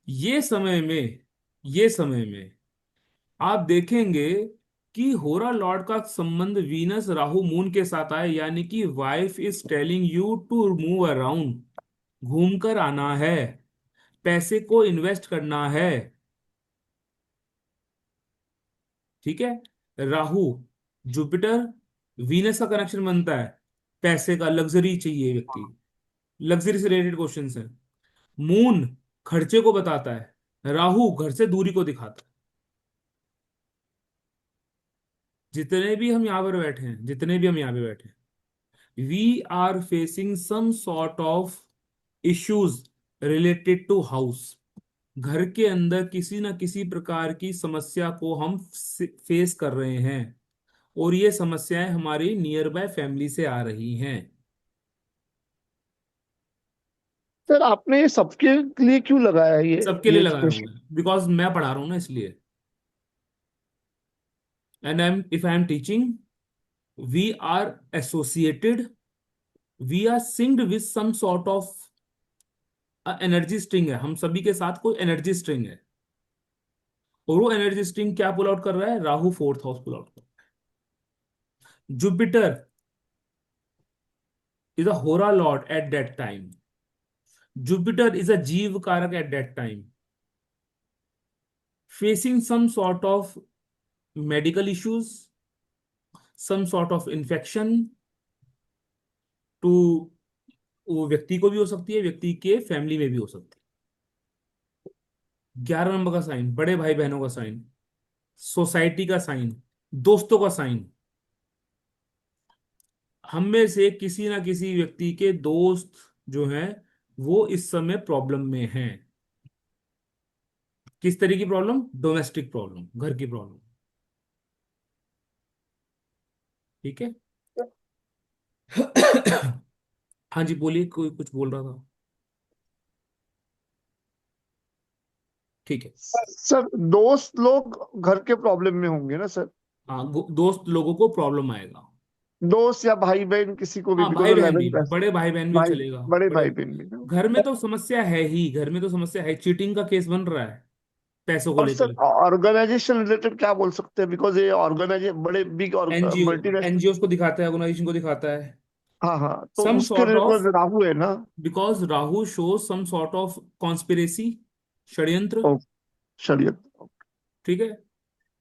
ये समय में आप देखेंगे कि होरा लॉर्ड का संबंध वीनस राहु मून के साथ आए, यानी कि wife is telling you to move around, घूमकर आना है, पैसे को इन्वेस्ट करना है। ठीक है, राहु जुपिटर वीनस का कनेक्शन बनता है, पैसे का, लग्जरी चाहिए व्यक्ति, लग्जरी से रिलेटेड क्वेश्चन है। मून खर्चे को बताता है, राहु घर से दूरी को दिखाता है। जितने भी हम यहाँ पे बैठे हैं, we are facing some sort of issues related to house. घर के अंदर किसी ना किसी प्रकार की समस्या को हम फेस कर रहे हैं, और ये समस्याएं हमारी नियर बाय फैमिली से आ रही हैं। सर आपने ये सबके लिए क्यों लगाया है सबके लिए ये लगाया हुआ स्पेशल? है, बिकॉज मैं पढ़ा रहा हूं ना इसलिए। And I am teaching, we are associated, we are synced with some sort of energy string है, हम सभी के साथ कोई एनर्जी स्ट्रिंग है। और वो एनर्जी स्ट्रिंग क्या पुल आउट कर रहा है? Rahu 4th house pull out कर रहा है। जुपिटर इज अ होरा Lord eight that time, Jupiter is a जीव कारक eight that time, facing some sort of medical issues, some sort of infection to, वो व्यक्ति को भी हो सकती है, व्यक्ति के फैमिली में भी हो सकती है। 11 नंबर का साइन, बड़े भाई बहनों का साइन, सोसाइटी का साइन, दोस्तों का साइन। हम में से किसी ना किसी व्यक्ति के दोस्त जो हैं वो इस समय प्रॉब्लम में हैं। किस तरह की प्रॉब्लम? डोमेस्टिक प्रॉब्लम, घर की प्रॉब्लम। ठीक है। हाँ जी, बोलिए, कोई कुछ बोल रहा था। ठीक है। सर दोस्त लोग घर के प्रॉब्लम में होंगे ना सर? हाँ, दोस्त लोगों को प्रॉब्लम आएगा। दोस्त या भाई बहन किसी को भी, हाँ, बिकॉज भाई बहन भी, 11 बड़े भाई बहन भी भाई, चलेगा। बड़े बड़े भाई बहन भी ना। घर में तो समस्या है ही, घर में तो समस्या है, चीटिंग का केस बन रहा है पैसों को और सर लेकर। ऑर्गेनाइजेशन रिलेटेड क्या बोल सकते हैं, बिकॉज ये ऑर्गेनाइजेशन बड़े बिग और एनजीओ, मल्टीनेशनल। एनजीओ को दिखाता है, ऑर्गेनाइजेशन को दिखाता है। हाँ हाँ, तो सम उसके सॉर्ट ऑफ, रिलेटेड राहु है ना। Because Rahu show some sort of conspiracy, षड्यंत्र। ओ, षड्यंत्र। ठीक है,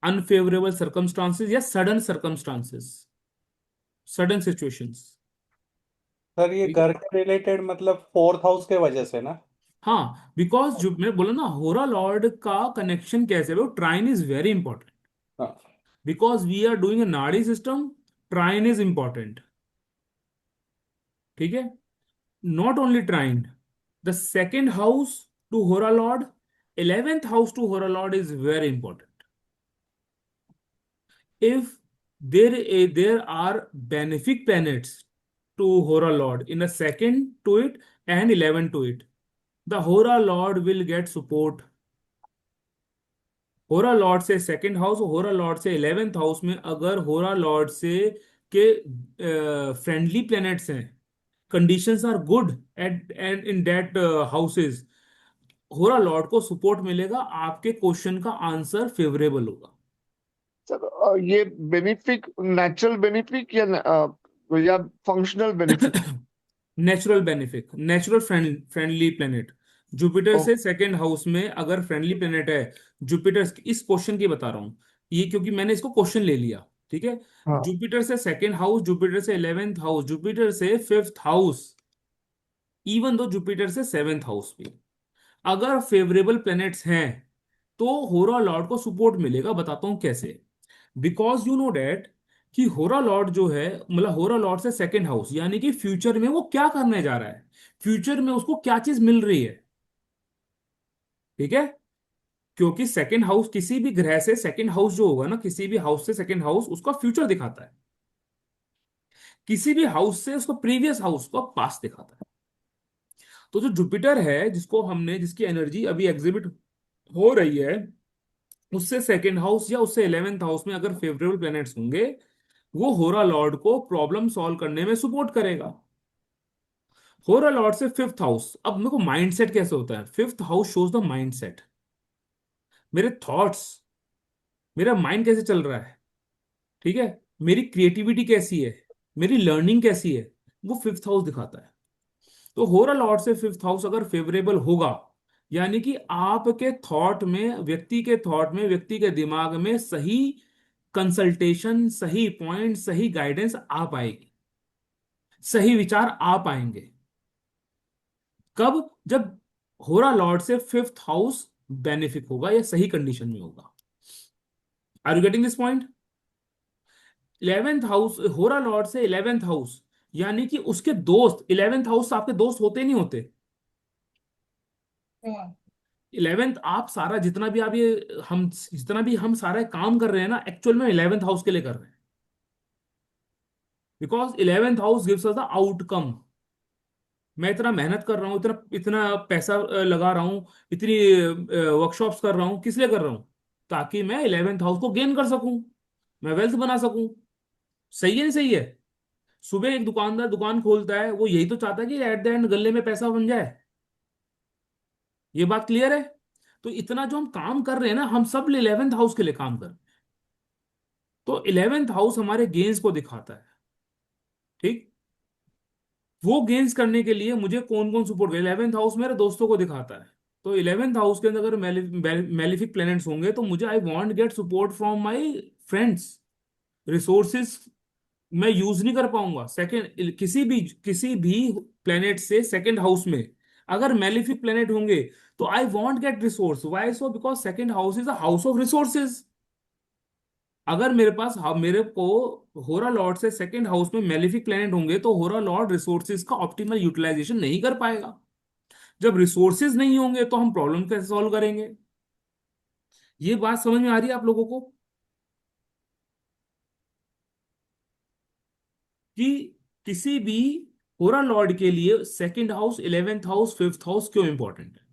अनफेवरेबल सर्कमस्टांसेस या sudden circumstances, sudden situations. Sir ये घर के रिलेटेड मतलब 4th हाउस के वजह से ना? हाँ, बिकॉज जो मैं बोला ना, होरा लॉर्ड का कनेक्शन कैसे है, वो ट्राइन इज वेरी इंपॉर्टेंट, हाँ because we are doing a nadi system, trine is important. ठीक है, not only trine, the second house to होरा लॉर्ड, 11th हाउस टू होरा lord is very important. If there are benefic planets to Hora Lord in a second to it and 11 to it, the Hora Lord will get support. होरा lord से second house, होरा lord से 11th house में अगर होरा lord से के friendly planets हैं, conditions are good at and in that houses, होरा लॉर्ड को सपोर्ट मिलेगा, आपके क्वेश्चन का आंसर फेवरेबल होगा। सर ये बेनिफिक नेचुरल बेनिफिक या functional benefic? Natural benefit, natural friendly planet, Jupiter से सेकंड हाउस में अगर फ्रेंडली प्लेनेट है, जुपिटर, इस क्वेश्चन की बता रहा हूं ये, क्योंकि मैंने इसको क्वेश्चन ले लिया। ठीक है, हाँ जुपिटर से सेकंड हाउस, जुपिटर से 11th हाउस, जुपिटर से 5th house, even though Jupiter से 7th हाउस भी अगर फेवरेबल प्लैनेट्स हैं, तो होरा लॉर्ड को सपोर्ट मिलेगा। बताता हूं कैसे। बिकॉज यू नो डैट कि होरा लॉर्ड जो है, मतलब होरा लॉर्ड से सेकंड हाउस, यानी कि फ्यूचर में वो क्या करने जा रहा है, फ्यूचर में उसको क्या चीज मिल रही है। ठीक है, क्योंकि सेकंड हाउस किसी भी ग्रह से सेकंड हाउस जो होगा ना, किसी भी हाउस से सेकंड हाउस उसका फ्यूचर दिखाता है, किसी भी हाउस से उसका प्रीवियस हाउस का पास्ट दिखाता है। तो जो जुपिटर है, जिसको हमने, जिसकी एनर्जी अभी एग्जिबिट हो रही है, उससे सेकंड हाउस या उससे 11th हाउस में अगर फेवरेबल प्लैनेट्स होंगे, वो होरा लॉर्ड को प्रॉब्लम सॉल्व करने में सपोर्ट करेगा। होरा लॉर्ड से 5th हाउस, अब मेरे को माइंडसेट कैसे होता है, 5th house shows the mindset, मेरे थॉट्स, मेरा माइंड कैसे चल रहा है। ठीक है, मेरी क्रिएटिविटी कैसी है, मेरी लर्निंग कैसी है, वो 5th हाउस दिखाता है। तो होरा लॉर्ड से 5th हाउस अगर फेवरेबल होगा, यानी कि आपके थॉट में, व्यक्ति के थॉट में, व्यक्ति के दिमाग में सही कंसल्टेशन, सही पॉइंट, सही गाइडेंस आ पाएगी, सही विचार आ पाएंगे। कब? जब होरा लॉर्ड से 5th हाउस बेनिफिक होगा या सही कंडीशन में होगा। Are you getting this point? 11th house, होरा लॉर्ड से 11th हाउस, यानी कि उसके दोस्त, 11th हाउस आपके दोस्त होते नहीं होते। 11th, आप सारा जितना भी आप ये हम जितना भी हम सारा काम कर रहे हैं ना, एक्चुअल में 11th हाउस के लिए कर रहे हैं, because 11th house gives us the outcome. मैं इतना मेहनत कर रहा हूँ, इतना इतना पैसा लगा रहा हूँ, इतनी वर्कशॉप्स कर रहा हूँ, किस लिए कर रहा हूँ? ताकि मैं 11th हाउस को गेन कर सकूं, मैं वेल्थ बना सकूं। सही है, नहीं सही है? सुबह एक दुकानदार दुकान खोलता है, वो यही तो चाहता है कि एट द एंड गले में पैसा बन जाए। ये बात क्लियर है? तो इतना जो हम काम कर रहे हैं ना, हम सब 11th हाउस के लिए काम कर रहे हैं। तो 11th हाउस हमारे गेन्स को दिखाता है। ठीक, वो गेन्स करने के लिए मुझे कौन कौन सपोर्ट करे, 11th हाउस मेरे दोस्तों को दिखाता है। तो 11th हाउस के अंदर अगर मेलिफिक प्लैनेट्स होंगे, तो मुझे, I want get support from my friends, resources मैं यूज नहीं कर पाऊंगा। सेकंड, किसी भी प्लेनेट से सेकंड हाउस में अगर मेलिफिक प्लेनेट होंगे, तो I want get resource. Why so? Because second house is a house of resources. अगर मेरे पास, मेरे को होरा लॉर्ड से सेकंड हाउस में मेलिफिक प्लेनेट होंगे, तो होरा लॉर्ड रिसोर्सेज का ऑप्टिमल यूटिलाइजेशन नहीं कर पाएगा। जब रिसोर्सेज नहीं होंगे, तो हम प्रॉब्लम कैसे सॉल्व करेंगे? ये बात समझ में आ रही है आप लोगों को कि किसी भी होरा लॉर्ड के लिए second house, 11th house, 5th house क्यों इंपॉर्टेंट है?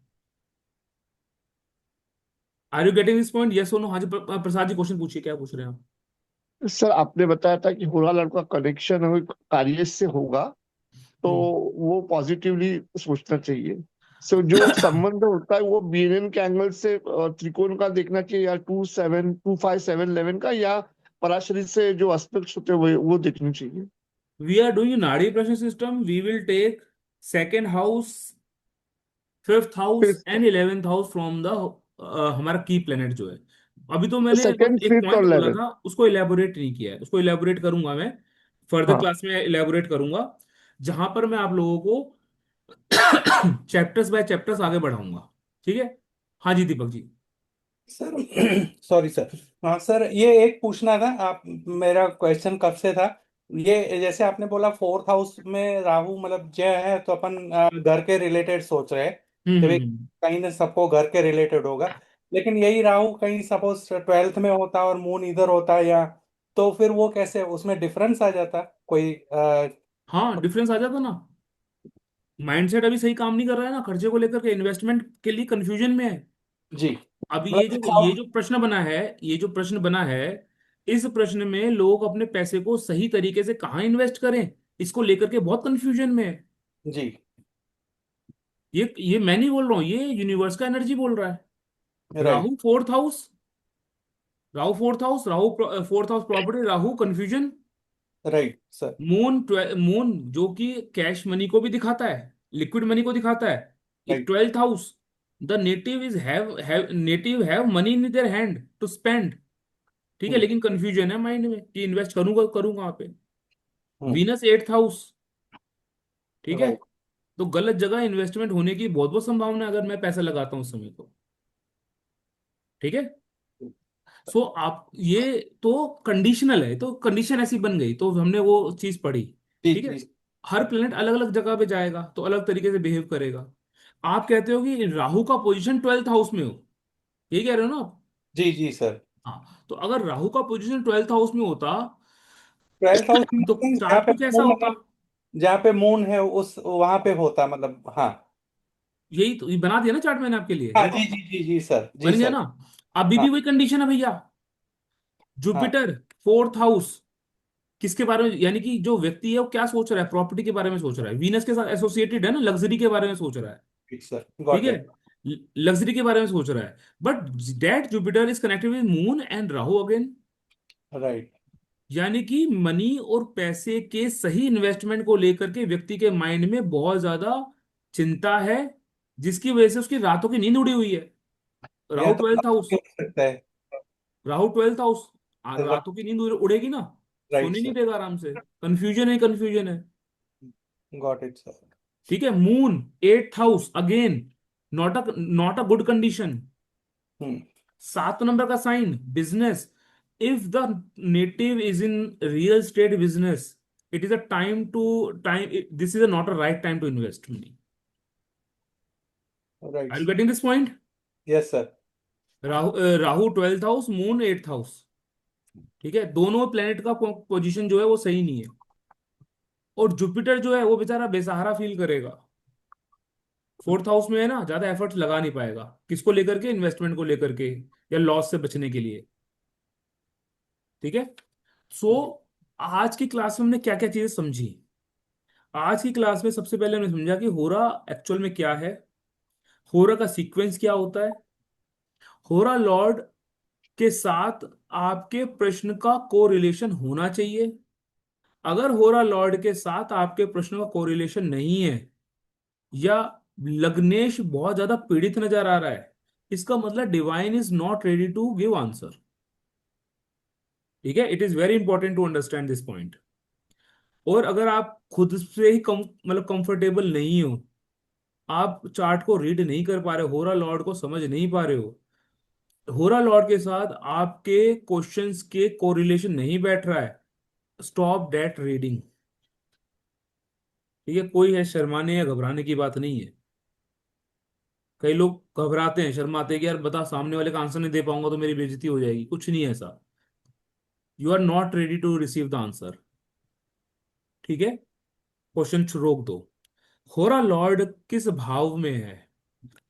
Are you getting this point? Yes और नो? हाँ जी, प्रसाद जी क्वेश्चन पूछिए, क्या पूछ रहे हैं आप? सर, आपने बताया था कि होरा लड़का कनेक्शन हो कार्य से होगा, तो हम्म। वो पॉजिटिवली सोचना चाहिए। सो जो संबंध होता है वो बीएनएन के एंगल से त्रिकोण का देखना चाहिए, या 2 5 7 11 का, या पराशरी से जो एस्पेक्ट्स होते हैं वो देखनी चाहिए। वी आर डूइंग नाड़ी प्रश्न system, we will take second house, 5th house fifth, and 11th house from the हमारा की प्लेनेट जो है। अभी तो मैंने बस सेकंड, एक फिफ्थ और पॉइंट बोला 11th। था, उसको इलेबोरेट नहीं किया है, उसको इलेबोरेट करूंगा मैं, फर्दर हाँ क्लास में इलेबोरेट करूंगा, जहां पर मैं आप लोगों को चैप्टर्स बाय चैप्टर्स आगे बढ़ाऊंगा। ठीक है। हाँ जी Deepak ji. Sir sorry sir. हाँ सर, ये एक पूछना था, आप मेरा क्वेश्चन कब से था। ये जैसे आपने बोला फोर्थ हाउस में राहु मतलब जय है, तो अपन घर के रिलेटेड सोच रहे हैं कि भाई हम्म। कहीं ना सबको घर के रिलेटेड होगा। लेकिन यही राहु कहीं सपोज ट्वेल्थ में होता और मून इधर होता, या तो फिर वो कैसे उसमें डिफरेंस आ जाता कोई हाँ डिफरेंस आ जाता ना। माइंडसेट अभी सही काम नहीं कर रहा है ना, खर्चे को लेकर के, इन्वेस्टमेंट के लिए कंफ्यूजन में है। जी अभी ये जो मतलब प्रश्न बना है, ये जो प्रश्न बना है, इस प्रश्न में लोग अपने पैसे को सही तरीके से कहाँ इन्वेस्ट करें, इसको लेकर के बहुत कंफ्यूजन में है। जी ये मैं नहीं बोल रहा हूँ, ये यूनिवर्स का एनर्जी बोल रहा है। Right. Rahu fourth house, Rahu fourth house, Rahu fourth house property, Rahu confusion. Right sir. Moon जो कि कैश मनी को भी दिखाता है, लिक्विड मनी को दिखाता है, एक right. Twelfth house. The native is have native have money in their hand to spend. ठीक है, हम्म। लेकिन कंफ्यूजन है माइंड में कि इन्वेस्ट करूंगा करूंगा वहां पे। हम्म। Venus eighth house. ठीक है। राइट। तो गलत जगह इन्वेस्टमेंट होने की बहुत बहुत संभावना है अगर मैं पैसा लगाता हूँ उस समय तो। ठीक है। सो आप ये तो कंडीशनल है, तो कंडीशन ऐसी बन गई तो हमने वो चीज पढ़ी। जी ठीक है। जी हर प्लेनेट अलग अलग जगह पे जाएगा तो अलग तरीके से बिहेव करेगा। आप कहते हो कि राहु का पोजीशन ट्वेल्थ हाउस में हो, यही कह रहे हो ना आप? जी जी सर। हाँ, तो अगर राहु का पोजीशन ट्वेल्थ हाउस में होता ट्वेल्थ हाउस तो जहाँ चार्ट पे को कैसा मून होता? है, जहाँ पे मून है उस वहां पे होता मतलब, हाँ। यही तो, ये बना दिया ना चार्ट मैंने आपके लिए, हाँ जी देखो जी जी जी सर, जी बन गया सर। ना। अभी हाँ भी वही कंडीशन है भैया। हाँ। जुपिटर फोर्थ हाउस किसके बारे में, यानी कि जो व्यक्ति है वो क्या सोच रहा है, प्रॉपर्टी के बारे में सोच रहा है, वीनस के साथ एसोसिएटेड है ना, लग्जरी के बारे में सोच रहा है। ठीक सर, ठीक गॉट है। इट। लग्जरी के बारे में सोच रहा है, but that Jupiter is connected with moon and Rahu again. Right. यानी कि मनी और पैसे के सही इन्वेस्टमेंट को लेकर के व्यक्ति के माइंड में बहुत ज्यादा चिंता है, जिसकी वजह से उसकी रातों की नींद उड़ी हुई है। या राहु तो ट्वेल्थ हाउस, हो सकता है। राहु ट्वेल्थ हाउस, रातों की नींद उड़ेगी ना, राइट सोने नहीं सर। देगा आराम से। कंफ्यूजन है, कंफ्यूजन है। Got it sir. ठीक है। Moon eighth house again, not a good condition. Hmm. 7 number का sign business, if the native is in real estate business, it is a time to time, this is not a right time to invest money. Right are you sir. Getting this point? Yes sir. Rahu twelfth house, moon eighth house. ठीक है, दोनों planet का position जो है वो सही नहीं है। और जुपिटर जो है वो बेचारा बेसहारा फील करेगा। फोर्थ हाउस में है ना, ज्यादा एफर्ट्स लगा नहीं पाएगा, किसको लेकर के, इन्वेस्टमेंट को लेकर के या लॉस से बचने के लिए। ठीक है। सो आज की क्लास में हमने क्या क्या चीजें समझी? आज की क्लास में सबसे पहले हमने समझा कि होरा एक्चुअल में क्या है, होरा का सीक्वेंस क्या होता है, होरा लॉर्ड के साथ आपके प्रश्न का कोरिलेशन होना चाहिए। अगर होरा लॉर्ड के साथ आपके प्रश्न का कोरिलेशन नहीं है, या लग्नेश बहुत ज्यादा पीड़ित नजर आ रहा है, इसका मतलब divine is not ready to give answer. ठीक है, it is very important to understand this point. और अगर आप खुद से ही कम मतलब कंफर्टेबल नहीं हो, आप चार्ट को रीड नहीं कर पा रहे हो, होरा लॉर्ड को समझ नहीं पा रहे हो, होरा लॉर्ड के साथ आपके क्वेश्चंस के कोरिलेशन नहीं बैठ रहा है, स्टॉप दैट रीडिंग। ठीक है, कोई है शर्माने या घबराने की बात नहीं है। कई लोग घबराते हैं, शर्माते हैं कि यार बता, सामने वाले का आंसर नहीं दे पाऊंगा तो मेरी बेइज्जती हो जाएगी। कुछ नहीं है ऐसा। You are not ready to receive the answer. ठीक है, क्वेश्चन रोक दो। होरा लॉर्ड किस भाव में है,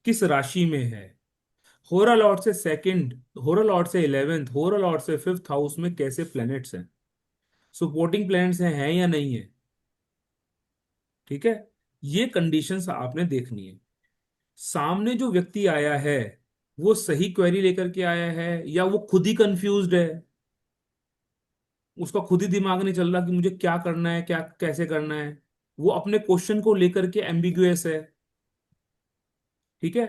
किस राशि में है, होरा लॉर्ड से सेकंड, होरा लॉर्ड से 11th, होरा लॉर्ड से 5th हाउस में कैसे प्लैनेट्स हैं, सपोर्टिंग प्लैनेट्स हैं या नहीं है। ठीक है, ये कंडीशंस आपने देखनी है। सामने जो व्यक्ति आया है वो सही क्वेरी लेकर के आया है या वो खुद ही कंफ्यूज्ड है, उसका खुद ही दिमाग नहीं चल रहा कि मुझे क्या करना है, क्या कैसे करना है, वो अपने क्वेश्चन को लेकर के एम्बिगुअस है। ठीक है,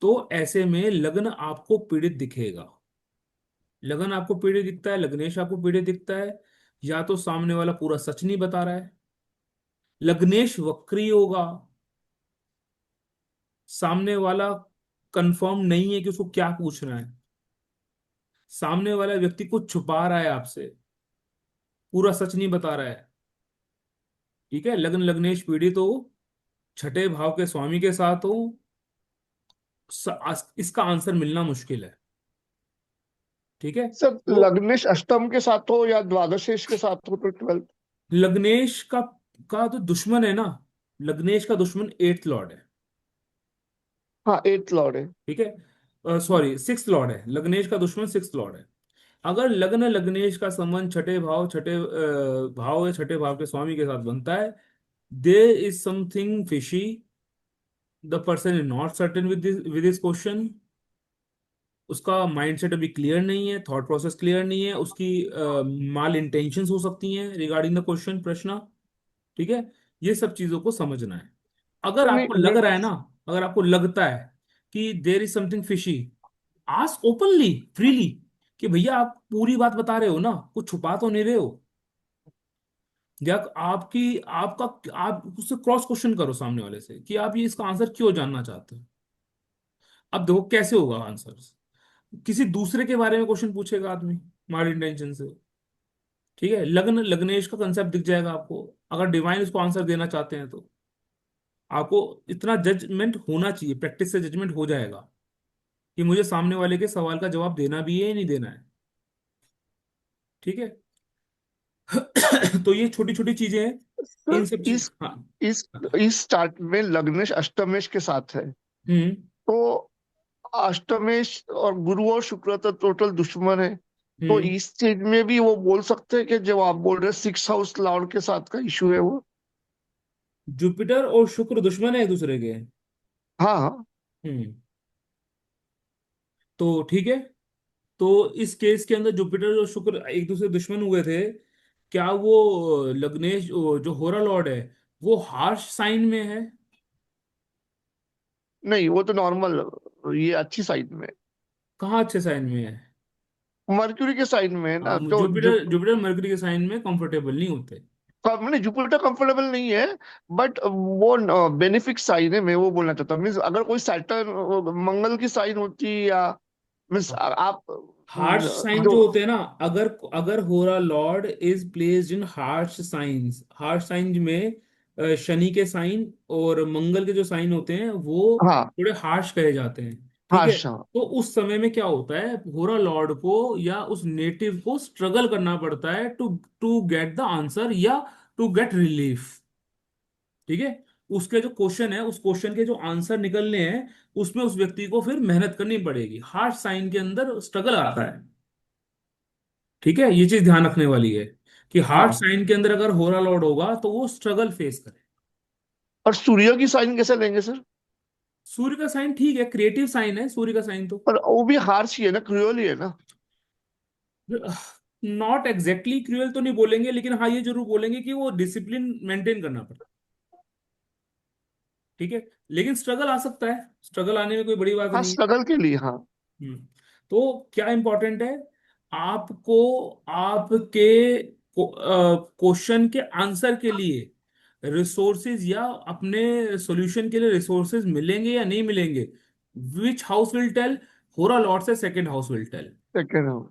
तो ऐसे में लग्न आपको पीड़ित दिखेगा। लगन आपको पीड़ित दिखता है, लग्नेश आपको पीड़ित दिखता है, या तो सामने वाला पूरा सच नहीं बता रहा है, लग्नेश वक्री होगा, सामने वाला कंफर्म नहीं है कि उसको क्या पूछना है, सामने वाला व्यक्ति कुछ छुपा रहा है आपसे, पूरा सच नहीं बता रहा है। ठीक है, लग्न लग्नेश पीड़ित हो, छठे भाव के स्वामी के साथ हो, इसका आंसर मिलना मुश्किल है। ठीक है। सर तो लग्नेश अष्टम के साथ हो या द्वादशेश के साथ हो तो 12th। लग्नेश का तो दुश्मन है ना, लग्नेश का दुश्मन एट्थ लॉर्ड है। हाँ 8th लॉर्ड है। ठीक है, सॉरी सिक्स लॉर्ड है, लग्नेश का दुश्मन सिक्स लॉर्ड है। अगर लग्न लग्नेश का संबंध छठे भाव या छठे भाव के स्वामी के साथ बनता है, there is something fishy, the person is not certain with this question, उसका माइंडसेट अभी क्लियर नहीं है, थॉट प्रोसेस क्लियर नहीं है, उसकी माल इंटेंशंस हो सकती हैं रिगार्डिंग द क्वेश्चन प्रश्न। ठीक है, ये सब चीजों को समझना है। अगर तो आपको नहीं लग ये रहा है ना, अगर आपको लगता है कि देर is something fishy, ask openly, freely, कि भैया आप पूरी बात बता रहे हो ना, कुछ छुपा तो नहीं रहे हो, या आपकी आपका आप उससे क्रॉस क्वेश्चन करो सामने वाले से कि आप ये इसका आंसर क्यों जानना चाहते हो। अब देखो कैसे होगा आंसर, किसी दूसरे के बारे में क्वेश्चन पूछेगा आदमी माइल्ड इंटेंशन से। ठीक है, लग्न लग्नेश का कंसेप्ट दिख जाएगा आपको, अगर डिवाइन उसको आंसर देना चाहते हैं तो आपको इतना जजमेंट होना चाहिए, प्रैक्टिस से जजमेंट हो जाएगा कि मुझे सामने वाले के सवाल का जवाब देना भी है या नहीं देना है। ठीक है। तो ये छोटी छोटी चीजें हैं, सर इन सब चीज, इस हाँ। इस इस स्टार्ट में लग्नेश अष्टमेश के साथ है, हम्म। तो अष्टमेश और गुरु और शुक्र तो टोटल दुश्मन है। तो हम्म। इस चीज में भी वो बोल सकते हैं कि जो आप बोल रहे हैं 6 हाउस लॉर्ड के साथ का इशू है वो। जुपिटर और शुक्र दुश्मन है एक दूसरे के। हाँ हाँ। हम्म। तो ठीक है, तो इस केस के अंदर जुपिटर और शुक्र एक दूसरे दुश्मन हुए थे, क्या वो लग्नेश जो होरा लॉर्ड है वो हार्श साइन में है? नहीं वो तो नॉर्मल, ये अच्छी साइड में, कहाँ अच्छे साइन में है? मर्क्यूरी के साइड में है ना, हाँ, तो जुपिटर जुपिटर मरकरी के साइन में कंफर्टेबल नहीं होते। नहीं जुपिटर कंफर्टेबल नहीं है, बट वो बेनिफिक साइन है, मैं वो बोलना चाहता हूँ। मीन्स अगर कोई सैटर्न मंगल की साइन होती, या मीन्स आप हार्श साइन जो, जो होते हैं ना, अगर अगर होरा lord is placed in harsh science, harsh sign में शनि के साइन और मंगल के जो साइन होते हैं वो हाँ थोड़े हार्श कहे जाते हैं। ठीक हाँ है, हाँ तो उस समय में क्या होता है, होरा लॉर्ड को या उस नेटिव को स्ट्रगल करना पड़ता है to to get the answer या टू गेट रिलीफ। ठीक है, उसके जो क्वेश्चन है, उस क्वेश्चन के जो आंसर निकलने हैं, उसमें उस व्यक्ति को फिर मेहनत करनी पड़ेगी, हार्श साइन के अंदर स्ट्रगल आता है। ठीक है, ये चीज ध्यान रखने वाली है कि हार्ट हाँ। साइन के अंदर अगर होरा लॉर्ड होगा तो वो स्ट्रगल फेस करे। और सूर्य की साइन कैसे लेंगे सर? सूर्य का साइन ठीक है, क्रिएटिव साइन है सूर्य का साइन तो। पर वो भी हार्श ही है ना, क्रूअल ही है ना। नॉट एग्जैक्टली क्रूएल तो नहीं बोलेंगे, लेकिन हाँ ये जरूर बोलेंगे कि वो डिसिप्लिन मेंटेन करना पड़ता है। ठीक है, लेकिन स्ट्रगल आ सकता है, स्ट्रगल आने में कोई बड़ी बात हाँ नहीं है। स्ट्रगल के लिए हाँ। हम्म। तो क्या इंपॉर्टेंट है, आपको आपके क्वेश्चन के आंसर के लिए रिसोर्सेज या अपने सॉल्यूशन के लिए रिसोर्सेज मिलेंगे या नहीं मिलेंगे, विच हाउस विल टेल, होरा लॉर्ड से second house will tell. Second house.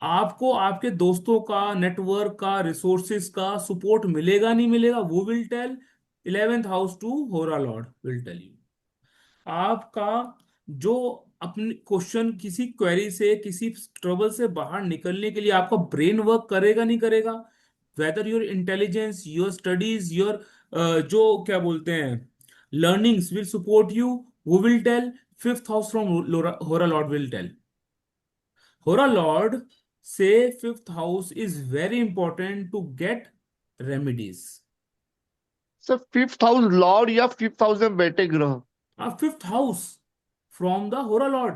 आपको आपके दोस्तों का, नेटवर्क का, रिसोर्सेज का सपोर्ट मिलेगा नहीं मिलेगा, वो will tell. 11th house to होरा लॉर्ड विल टेल यू आपका जो अपने क्वेश्चन, किसी क्वेरी से, किसी ट्रबल से बाहर निकलने के लिए आपका ब्रेन वर्क करेगा नहीं करेगा, whether your intelligence, your studies, your जो क्या बोलते हैं लर्निंग्स विल सपोर्ट यू, वो will tell. 5th house from होरा लॉर्ड विल टेल। होरा लॉर्ड से 5th house is very important to get remedies. Sir 5th house lord या 5th house में बैठे ग्रह? 5th हाउस फ्रॉम द होरा lord,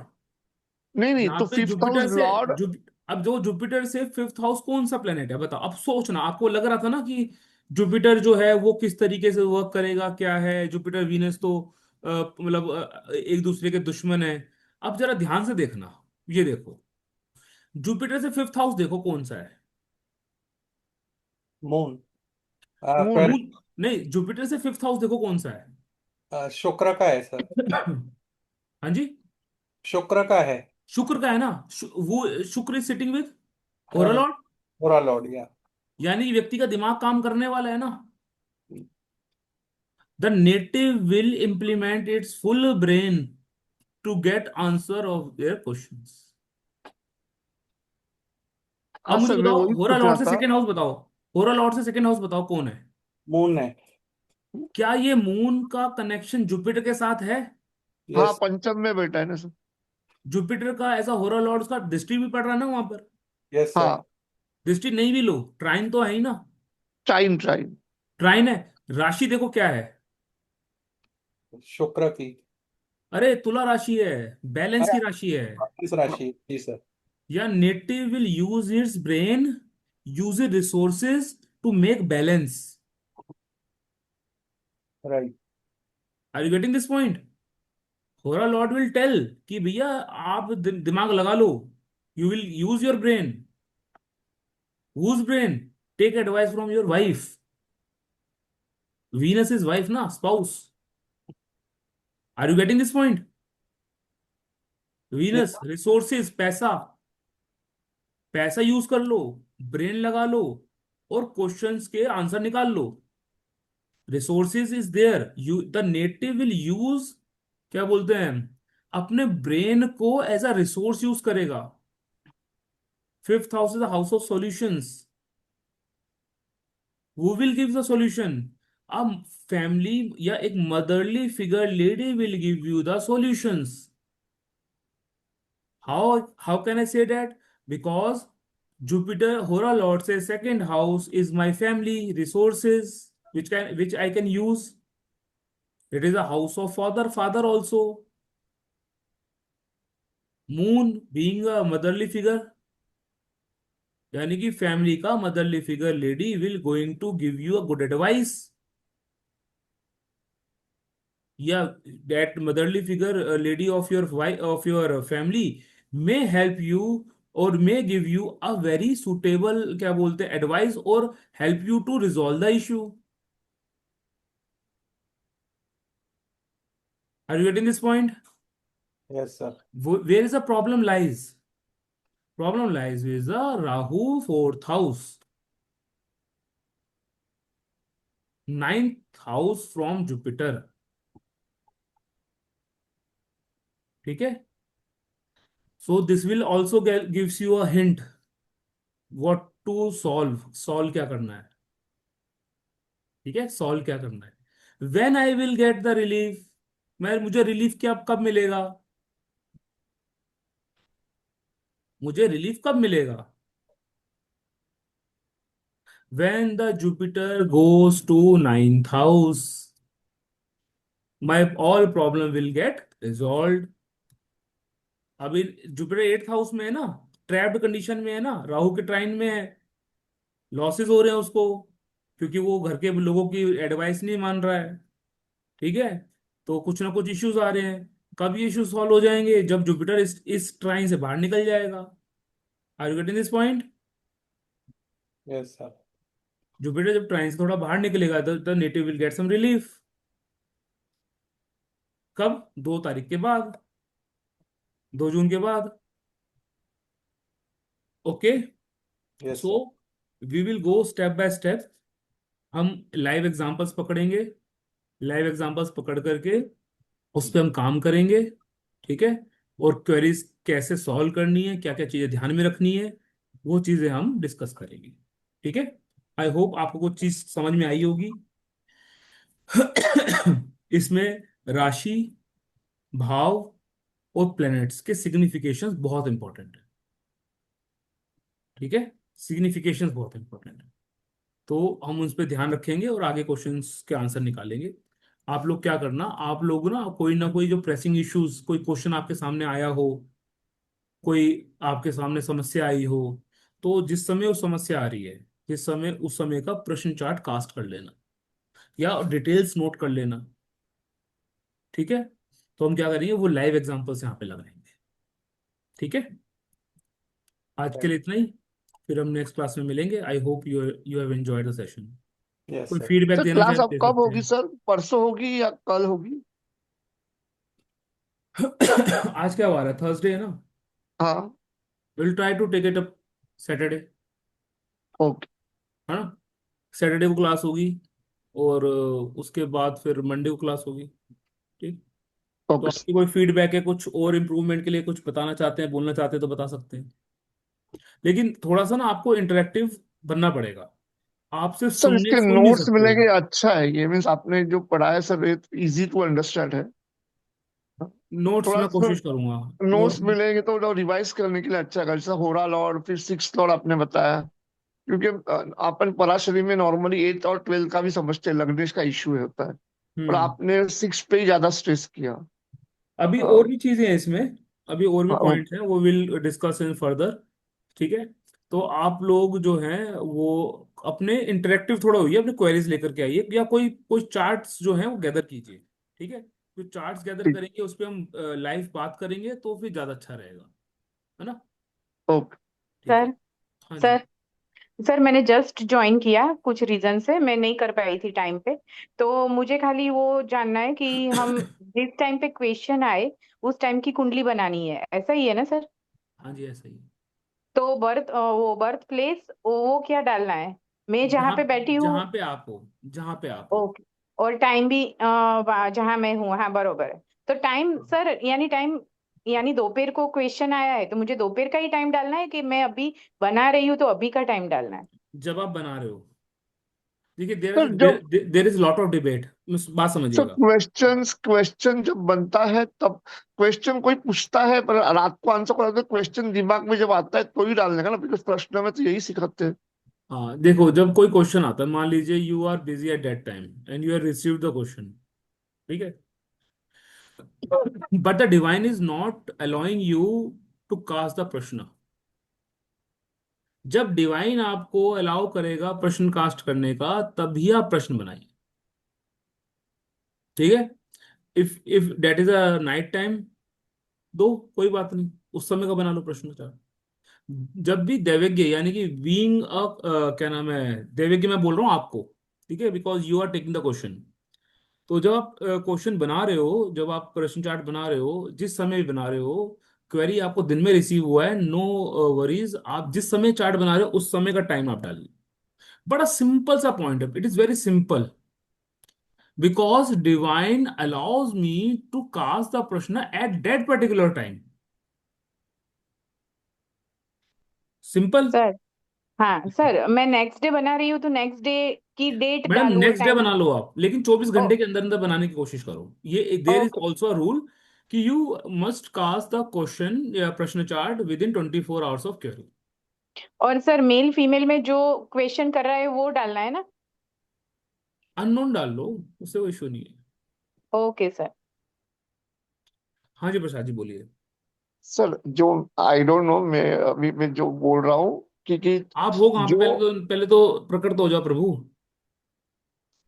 नहीं नहीं, यहाँ तो पे 5th हाउस जुपिटर से लॉर्ड। अब जो जुपिटर से 5th हाउस कौन सा प्लेनेट है बताओ, अब सोचना, आपको लग रहा था ना कि जुपिटर जो है वो किस तरीके से वर्क करेगा, क्या है, जुपिटर वीनस तो मतलब एक दूसरे के दुश्मन है। अब जरा ध्यान से देखना, ये देखो, जुपिटर से 5th हाउस देखो कौन सा है। मून। मून। मून नहीं, जुपिटर से 5th हाउस देखो कौन सा है। शुक्र का है सर। हाँ जी, शुक्र का है। शुक्र का है ना। वो शुक्र इज सिटिंग विद ओरलॉट, पूरा लॉर्ड या। यानी व्यक्ति का दिमाग काम करने वाला है ना। The native will implement its full brain to get answer of their questions. अब हाँ मुझे सर, मैं बताओ, वही होरा पूछ रहा लॉर्ड से था। सेकेंड हाउस बताओ। होरा लॉर्ड से सेकेंड हाउस बताओ कौन है। मून है। क्या ये मून का कनेक्शन जुपिटर के साथ है। हाँ, यस। पंचम में बैठा है ना सर। जुपिटर का ऐसा होरा लॉर्ड का दृष्टि भी पड़ रहा है ना वहां पर। Yes sir. हाँ, दृष्टि नहीं भी लो, ट्राइन तो है ही ना। Time time. ट्राइन है। राशि देखो क्या है। शुक्र की। अरे तुला राशि है, बैलेंस अरे की राशि है। इस राशि जी सर। या native will use its brain, use it resources to make balance. Right. Are you getting this point. होरा लॉर्ड विल टेल कि भैया आप दिमाग लगा लो, you will use your brain. Whose brain. Take advice from your wife. Venus is wife ना, spouse. Are you getting this point. Venus resources, पैसा। पैसा यूज कर लो, ब्रेन लगा लो, और क्वेश्चंस के आंसर निकाल लो। Resources is there, you the native will use, क्या बोलते हैं, अपने ब्रेन को एज अ रिसोर्स यूज करेगा। Fifth house is the house of solutions. Who will give the solution? A family या एक motherly figure lady will give you the solutions. How can I say that? Because Jupiter Hora Lord says second house is my family resources which I can use. It is a house of father also. Moon being a motherly figure, यानी कि family का motherly figure lady will going to give you a good advice. Yeah, that motherly figure lady of your wife of your family may help you or may give you a very suitable, क्या बोलते हैं, advice or help you to resolve the issue. Are you getting this point? Yes sir. Where is the problem lies? Problem lies with the Rahu fourth house, ninth house from Jupiter. ठीक है. So this will also gives you a hint what to solve क्या करना है. ठीक है, solve क्या करना है। When I will get the relief, मैं मुझे रिलीफ क्या कब मिलेगा। मुझे रिलीफ कब मिलेगा। When the Jupiter goes to ninth house, my all problem will get resolve. अभी जुपिटर एट्थ हाउस में है ना, ट्रैप्ड कंडीशन में है ना, राहु के ट्राइन में है, लॉसेस हो रहे हैं उसको, क्योंकि वो घर के लोगों की एडवाइस नहीं मान रहा है। ठीक है, तो कुछ ना कुछ इश्यूज आ रहे हैं। कब ये इश्यूज सॉल्व हो जाएंगे, जब जुपिटर इस ट्राइन से बाहर निकल जाएगा। Are you getting this point. Yes sir. Jupiter जब ट्राइन से थोड़ा बाहर निकलेगा तो the native will get some relief. कब, 2 तारीख के बाद, 2 जून के बाद। Okay, yes so sir. We will go step by step. हम लाइव एग्जांपल्स पकड़ेंगे, लाइव एग्जांपल्स पकड़ करके उस पर हम काम करेंगे। ठीक है, और क्वेरीज कैसे सॉल्व करनी है, क्या क्या चीजें ध्यान में रखनी है, वो चीजें हम डिस्कस करेंगे। ठीक है, आई होप आपको कुछ चीज समझ में आई होगी। इसमें राशि, भाव और प्लैनेट्स के सिग्निफिकेशंस बहुत इंपॉर्टेंट है। ठीक है, सिग्निफिकेशंस बहुत इंपॉर्टेंट है, तो हम उस पर ध्यान रखेंगे और आगे क्वेश्चंस के आंसर निकालेंगे। आप लोग क्या करना, आप लोग ना कोई जो प्रेसिंग इश्यूज, कोई क्वेश्चन आपके सामने आया हो, कोई आपके सामने समस्या आई हो, तो जिस समय वो समस्या आ रही है, जिस समय उस समय का प्रश्न चार्ट कास्ट कर लेना या डिटेल्स नोट कर लेना। ठीक है, तो हम क्या करेंगे, वो लाइव एग्जांपल्स यहाँ पे लगाएंगे। ठीक है, आज के लिए इतना ही, फिर हम नेक्स्ट क्लास में मिलेंगे। I hope you you have enjoyed the session. Yes कोई सर। फीडबैक सर देना चाहे क्लास तो अब दे कब सकते होगी सर, परसों होगी या कल होगी? हैं। आज क्या वार है, थर्सडे है ना। हाँ। Will try to take it up Saturday, okay. है ना। सैटरडे को क्लास होगी, और उसके बाद फिर मंडे को क्लास होगी। ठीक। तो ओके सर। आपकी कोई फीडबैक है, कुछ और इम्प्रूवमेंट के लिए कुछ बताना चाहते हैं, बोलना चाहते हैं तो बता सकते हैं। लेकिन थोड़ा सा ना आपको इंटरेक्टिव बनना पड़ेगा, आप सिर्फ सर सुनने इसके सुन नहीं नोट्स सकते। मिलेंगे, अच्छा है ये, मीन्स आपने जो पढ़ाया सर इजी टू अंडरस्टैंड है। नोट्स थोड़ा मैं सा कोशिश करूंगा। नोट्स नोट मिलेंगे तो रिवाइज करने के लिए अच्छा है, जैसे होरा लॉर्ड फिर सिक्स लॉर्ड आपने बताया, क्योंकि अपन पराशरी में नॉर्मली एट्थ और ट्वेल्थ का भी समझते हैं, लैंग्वेज का इश्यू होता है, पर हम्म। आपने सिक्स पे ही ज्यादा स्ट्रेस किया। अभी और हाँ। भी चीजें हैं इसमें, अभी और भी हाँ, पॉइंट्स हैं, वो विल डिस्कस इन फर्दर। ठीक है। तो आप लोग जो हैं वो अपने इंटरेक्टिव थोड़ा होइए, अपने क्वेरीज लेकर के आइए, या कोई कोई चार्ट्स जो हैं वो गैदर कीजिए। ठीक है। जो चार्ट्स गैदर ठीक। करेंगे उस पर हम लाइव बात करेंगे तो फिर ज्यादा अच्छा रहेगा, है ना। ओके। ठीक है। सर हाँ जी। सर सर मैंने जस्ट ज्वाइन किया, कुछ रीजन से मैं नहीं कर पाई थी टाइम पे। तो मुझे खाली वो जानना है कि हम जिस टाइम पे क्वेश्चन आए उस टाइम की कुंडली बनानी है, ऐसा ही है ना सर? हाँ जी, ऐसा ही है। तो वो बर्थ प्लेस वो क्या डालना है? मैं जहाँ जहाँ पे बैठी हूँ। जहाँ पे आप हो, जहाँ पे आप हो। ओके। और टाइम भी जहाँ मैं हूँ, हाँ बरोबर है। तो टाइम सर, यानी टाइम, यानी दोपहर को क्वेश्चन आया है तो मुझे दोपहर का ही टाइम डालना है कि मैं अभी बना रही हूँ तो अभी का टाइम डालना है? जब आप बना रहे हो, देखिए सर जब there is lot of debate, बात सर समझिएगा। क्वेश्चन जब बनता है तब क्वेश्चन कोई पूछता है, पर रात को आंसर करा तो क्वेश्चन दिमाग में जब आता है तो ही डालने का ना, बिकॉज प्रश्न में तो यही सिखाते हैं। हाँ देखो, जब कोई क्वेश्चन आता है, मान लीजिए you are busy at that time and you have received the question. ठीक है। But the divine is not allowing you to cast the प्रश्न। जब डिवाइन आपको अलाउ करेगा प्रश्न कास्ट करने का, तभी आप प्रश्न बनाइए। ठीक है। If if that is a night time, दो कोई बात नहीं, उस समय का बना लो प्रश्न चार। जब भी दैवज्ञ, यानी कि बीइंग क्या नाम है, दैवज्ञ मैं बोल रहा हूँ आपको। ठीक है, because you are taking the question. तो जब आप क्वेश्चन बना रहे हो, जब आप प्रश्न चार्ट बना रहे हो, जिस समय भी बना रहे हो, क्वेरी आपको दिन में रिसीव हुआ है, नो वरीज, आप जिस समय चार्ट बना रहे हो उस समय का टाइम आप डालिए। बड़ा सिंपल सा पॉइंट है, it is very simple, because divine allows me to cast the प्रश्न at that particular time. Simple. Sir हाँ सर, मैं नेक्स्ट डे बना रही हूँ तो नेक्स्ट डे की डेट मैडम डालूँ और नेक्स्ट डे टाइम? बना लो आप, लेकिन 24 ओ, घंटे के अंदर अंदर बनाने की कोशिश करो। ये there is okay. Also a rule कि you must cast the question या प्रश्न chart within 24 hours of query. और सर मेल फीमेल में जो क्वेश्चन कर रहा है वो डालना है ना? अननोन डाल लो, उससे कोई इशू नहीं है। Okay sir. हाँ जी प्रसाद जी बोलिए। सर जो आई डोंट नो, मैं जो बोल रहा हूँ, क्योंकि आप हो कहाँ पे, जो पहले तो प्रकट तो हो जाओ प्रभु।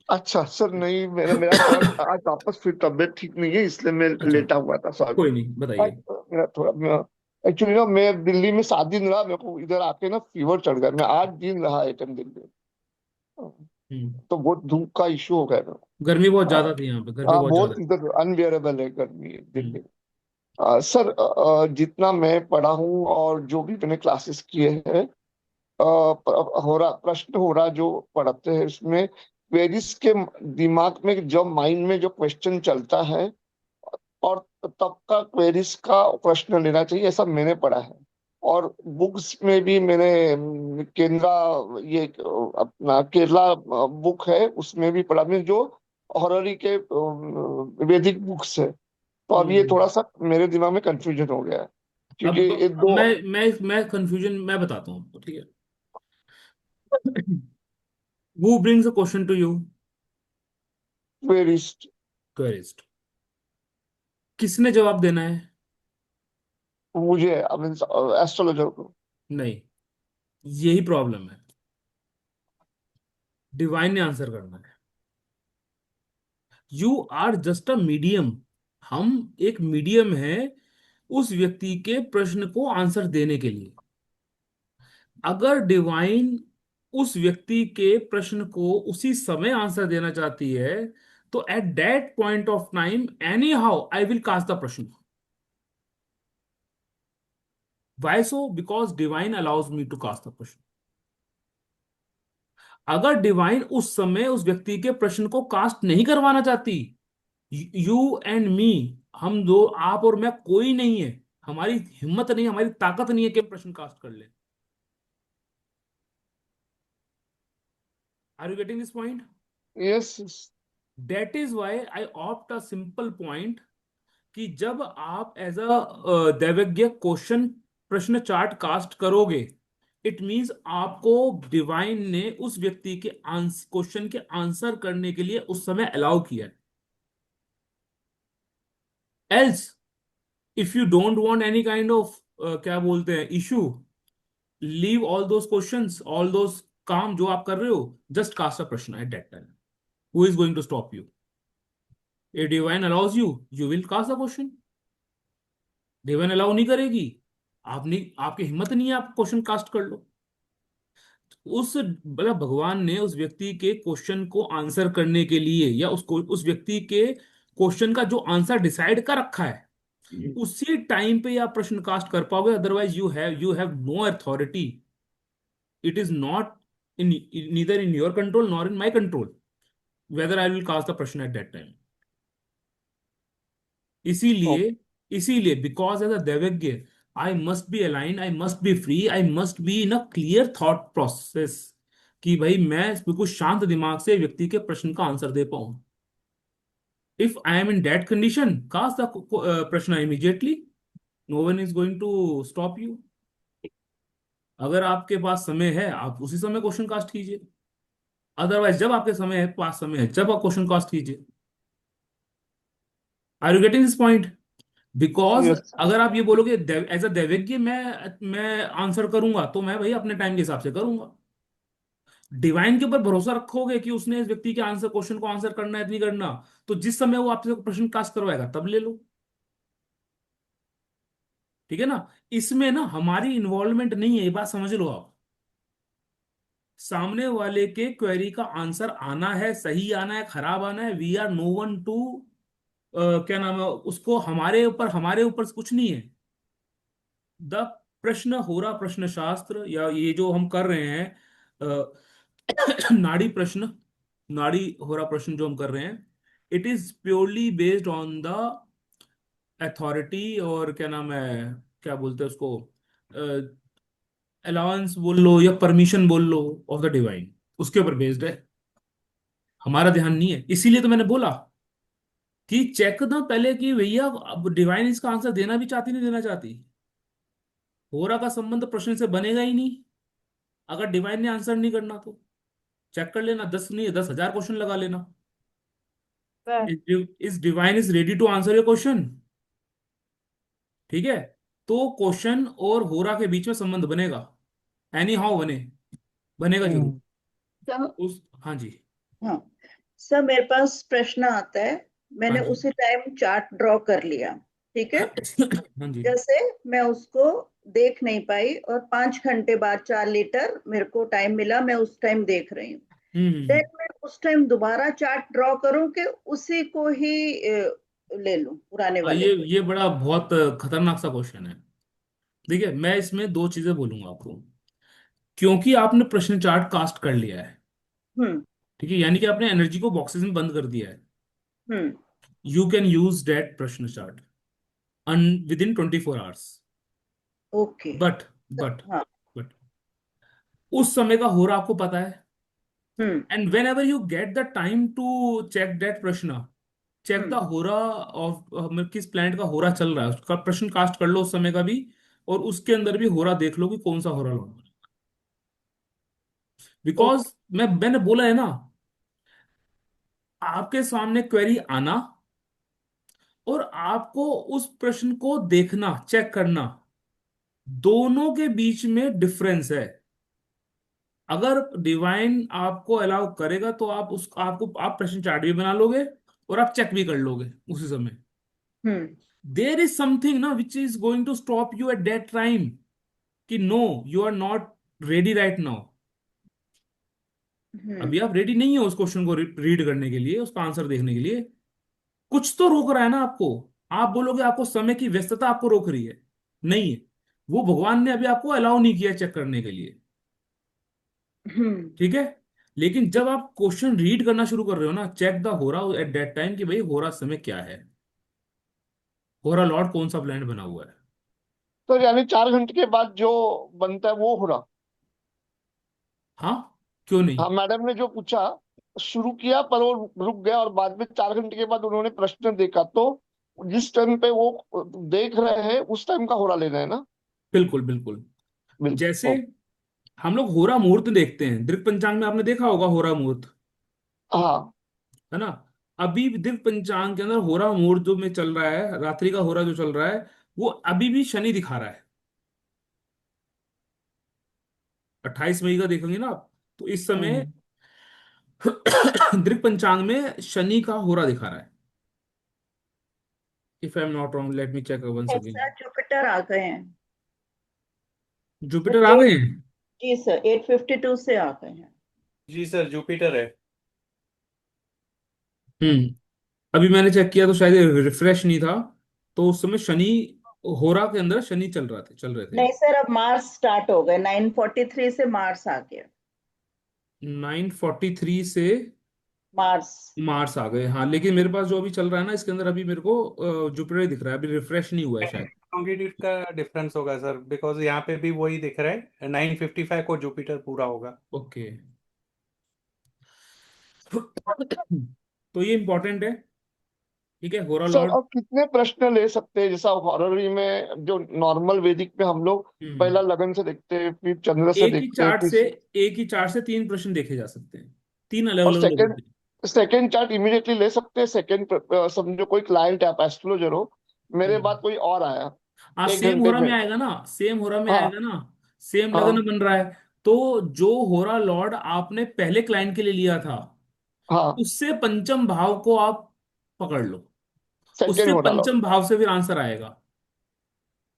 अच्छा सर, नहीं मेरा मेरा थोड़ा आज वापस फिर तबीयत ठीक नहीं है, इसलिए मैं अच्छा, लेटा हुआ था, सॉरी। कोई नहीं, आज बताइए। मेरा थोड़ा एक्चुअली ना, मैं दिल्ली में 7 दिन रहा, मेरे को इधर आके ना फीवर चढ़ गया, मैं 8 दिन रहा एक दिल्ली में। हम्म। तो बहुत धूप का इशू हो गया मेरे को। गर्मी बहुत हाँ। ज्यादा थी यहाँ पे, गर्मी बहुत ज्यादा बहुत है। इधर अनबियरेबल है गर्मी दिल्ली हम्म। में। सर जितना मैं पढ़ा हूँ और जो भी मैंने क्लासेस किए हैं, हो रहा प्रश्न हो रहा जो पढ़ते हैं उसमें क्वेरीज के दिमाग में, जब माइंड में जो क्वेश्चन चलता है, और तब का क्वेरीज का प्रश्न लेना चाहिए, ऐसा मैंने पढ़ा है। और बुक्स में भी मैंने केंद्रा, ये अपना केरला बुक है, उसमें भी पढ़ा मैं, जो हॉररी के वैदिक बुक्स है। तो अब ये हम्म। थोड़ा सा मेरे दिमाग में कंफ्यूजन हो गया है, क्योंकि ये अब दो मैं कंफ्यूजन मैं बताता हूँ आपको, ठीक है। Who brings a question to you? Queries Querist. किसने जवाब देना है? मुझे एस्ट्रोलॉजर को। नहीं, यही प्रॉब्लम है, डिवाइन ने आंसर करना है। You are just a medium. हम एक मीडियम है उस व्यक्ति के प्रश्न को आंसर देने के लिए। अगर डिवाइन उस व्यक्ति के प्रश्न को उसी समय आंसर देना चाहती है, तो at that point of time anyhow I will cast the प्रश्न. Why so? Because divine allows me to cast the प्रश्न. अगर डिवाइन उस समय उस व्यक्ति के प्रश्न को कास्ट नहीं करवाना चाहती, यू एंड मी, हम दो, आप और मैं, कोई नहीं है, हमारी हिम्मत नहीं, हमारी ताकत नहीं है कि हम प्रश्न कास्ट कर ले. Are you getting this point? Yes. That is why I opt a simple point कि जब आप एज अ दैवज्ञ क्वेश्चन प्रश्न चार्ट कास्ट करोगे, इट मींस आपको डिवाइन ने उस व्यक्ति के क्वेश्चन के आंसर करने के लिए उस समय अलाउ किया है. Else if you don't want any kind of क्या बोलते हैं issue, leave all those questions, all those काम जो आप कर रहे हो, जस्ट कास्ट अ प्रश्न at that time. Who is going to stop you? A divine allows you, you will cast the question. Divine allow नहीं करेगी, आप नहीं, आपकी हिम्मत नहीं है, आप क्वेश्चन कास्ट कर लो. उस मतलब भगवान ने उस व्यक्ति के क्वेश्चन को आंसर करने के लिए, या उसको उस व्यक्ति के क्वेश्चन का जो आंसर डिसाइड कर रखा है, उसी टाइम पे आप प्रश्न कास्ट कर पाओगे. Otherwise you have no authority. It is not in, neither in your control nor in my control whether I will cast the प्रश्न एट दैट टाइम. इसीलिए इसीलिए बिकॉज एज अ दैवज्ञ I must be aligned, I must be free, I must be in a clear thought process, कि भाई मैं बिल्कुल शांत दिमाग से व्यक्ति के प्रश्न का आंसर दे पाऊं. If I am in that condition, cast the प्रश्न immediately. No one is going to stop you. अगर आपके पास समय है, आप उसी समय क्वेश्चन कास्ट कीजिए. अदरवाइज जब आपके समय है, पास समय है, जब आप क्वेश्चन कास्ट कीजिए. Are you getting this point? Because yes. अगर आप ये बोलोगे एज अ दैवज्ञ मैं आंसर करूंगा, तो मैं भाई अपने टाइम के हिसाब से करूंगा. डिवाइन के ऊपर भरोसा रखोगे कि उसने इस व्यक्ति के आंसर क्वेश्चन को आंसर करना है नहीं करना, तो जिस समय वो आपसे प्रश्न कास्ट करवाएगा तब ले लो. ठीक है ना? इसमें ना हमारी इन्वॉल्वमेंट नहीं है, ये बात समझ लो आप. सामने वाले के क्वेरी का आंसर आना है, सही आना है, खराब आना है, we are no one to क्या नाम है उसको, हमारे ऊपर कुछ नहीं है. द प्रश्न हो रहा प्रश्न शास्त्र, या ये जो हम कर रहे हैं नाड़ी प्रश्न, नाड़ी हो रहा प्रश्न जो हम कर रहे हैं, it is purely based on the authority, और क्या नाम है, क्या बोलते हैं उसको, अलाउंस बोल लो या परमिशन बोल लो, ऑफ द डिवाइन. उसके ऊपर बेस्ड है, हमारा ध्यान नहीं है. इसीलिए तो मैंने बोला कि चेक ना पहले कि भैया अब डिवाइन इसका आंसर देना भी चाहती नहीं देना चाहती. होरा का संबंध प्रश्न से बनेगा ही नहीं अगर डिवाइन ने आंसर नहीं करना. तो चेक कर लेना, 10 नहीं 10,000 क्वेश्चन लगा लेना. Sir is divine is ready to answer your question. ठीक है? तो क्वेश्चन और होरा के बीच में संबंध बनेगा, एनी हाउ बनेगा जरूर. हम्म. हाँ जी. हाँ सर, मेरे पास प्रश्न आता है, मैंने हाँ जी. उसी टाइम चार्ट ड्रॉ कर लिया, ठीक है, हाँ जी. जैसे मैं उसको देख नहीं पाई और 5 घंटे बाद 4 लीटर मेरे को टाइम मिला, मैं उस टाइम देख रही हूँ. हम्म. देन मैं उस टाइम दोबारा चार्ट ड्रॉ करूं कि उसी को ही ले लूं, पुराने वाले को ही. ये बड़ा बहुत खतरनाक सा क्वेश्चन है. देखिए, मैं इसमें दो चीजें बोलूंगा आपको. क्योंकि आपने प्रश्न चार्ट कास्ट कर लिया है, हम्म. ठीक है, यानी कि आपने एनर्जी को बॉक्सेस में बंद कर दिया है. Hmm. You can use that प्रश्न chart within 24 hours. Okay. But but हाँ. बट उस समय का हो रहा आपको पता है. Hmm. And whenever you get the time to check that प्रश्न, चेक द हम्म. होरा ऑफ किस प्लैनेट का होरा चल रहा है, उसका प्रश्न कास्ट कर लो उस समय का भी, और उसके अंदर भी होरा देख लो कि कौन सा होरा लौट. Because okay. मैंने बोला है ना, आपके सामने क्वेरी आना और आपको उस प्रश्न को देखना, चेक करना, दोनों के बीच में डिफरेंस है. अगर डिवाइन आपको अलाउ करेगा तो आप प्रश्न चार्ट भी बना लोगे और आप चेक भी कर लोगे उसी समय. हम्म. देर इज समथिंग ना which is going to stop you at that time, कि no, you are not ready right now. अभी आप रेडी नहीं हो उस क्वेश्चन को रीड करने के लिए, उसका आंसर देखने के लिए। कुछ तो रोक रहा है ना आपको। आप बोलोगे आपको समय की व्यस्तता आपको रोक रही है, नहीं है। वो भगवान ने अभी आपको अलाउ नहीं किया चेक करने के लिए, हम्म। ठीक है। लेकिन जब आप क्वेश्चन रीड करना शुरू कर रहे हो ना, चेक द होरा एट दैट टाइम कि भाई होरा समय क्या है, होरा लॉर्ड कौन सा प्लैनेट बना हुआ है। तो यानी 4 घंटे के बाद जो बनता है वो हो रहा। हाँ, क्यों नहीं। हाँ, मैडम ने जो पूछा, शुरू किया पर वो रुक गया और बाद में 4 घंटे के बाद उन्होंने प्रश्न देखा, तो जिस टाइम पे वो देख रहे हैं उस टाइम का हो रहा लेना है ना। बिल्कुल बिल्कुल। बिल्कुल। जैसे हम लोग होरा मुहूर्त देखते हैं दृक पंचांग में, आपने देखा होगा होरा मुहूर्त, हाँ। है ना। अभी भी दृक पंचांग के अंदर होरा मुहूर्त जो में चल रहा है, रात्रि का होरा जो चल रहा है, वो अभी भी शनि दिखा रहा है। 28 मई का देखेंगे ना आप, तो इस समय हम्म। दृक पंचांग में शनि का होरा दिखा रहा है। If I am not wrong, let me check once again. Sir Jupiter आ गए हैं। जुपिटर आ गए हैं। जी सर, 8:52 से आ गए हैं। जी सर, जुपिटर है। हम्म। अभी मैंने चेक किया तो शायद रिफ्रेश नहीं था, तो उस समय शनि, होरा के अंदर शनि चल रहे थे। नहीं सर, अब मार्स स्टार्ट हो गए, 9:43 से मार्स आ गया। 9:43 से मार्स। मार्स आ गए, हाँ। लेकिन मेरे पास जो अभी चल रहा है ना, इसके अंदर अभी मेरे को जुपिटर ही दिख रहा है, अभी रिफ्रेश नहीं हुआ है शायद। लॉन्गिट्यूड का डिफरेंस होगा सर, बिकॉज यहाँ पे भी वही दिख रहा है, 9:55 को जुपिटर पूरा होगा। ओके। तो ये इंपॉर्टेंट है, ठीक है, होरा सर, लॉर्ड। और कितने प्रश्न ले सकते हैं? जैसा हॉररी में जो नॉर्मल वैदिक में हम लोग हम्म। पहला लगन से देखते हैं, फिर चंद्र से एक ही देखते हैं, चार्ट फिर से एक ही चार्ट से 3 प्रश्न देखे जा सकते हैं, 3 अलग और अलग लोगों सेकंड के। सेकंड चार्ट इमीडिएटली ले सकते हैं। सेकंड, समझो कोई क्लाइंट है, आप एस्ट्रोलॉजर हो, मेरे हम्म। बाद कोई और आया हाँ, एक सेम घंटे होरा में में। आएगा ना, सेम होरा में हाँ। आएगा ना, सेम लग्न हाँ। बन रहा है। तो जो होरा लॉर्ड आपने पहले क्लाइंट के लिए लिया था, हाँ। उससे पंचम भाव को आप पकड़ लो, सेकंड उससे हो डालो। पंचम भाव से फिर आंसर आएगा,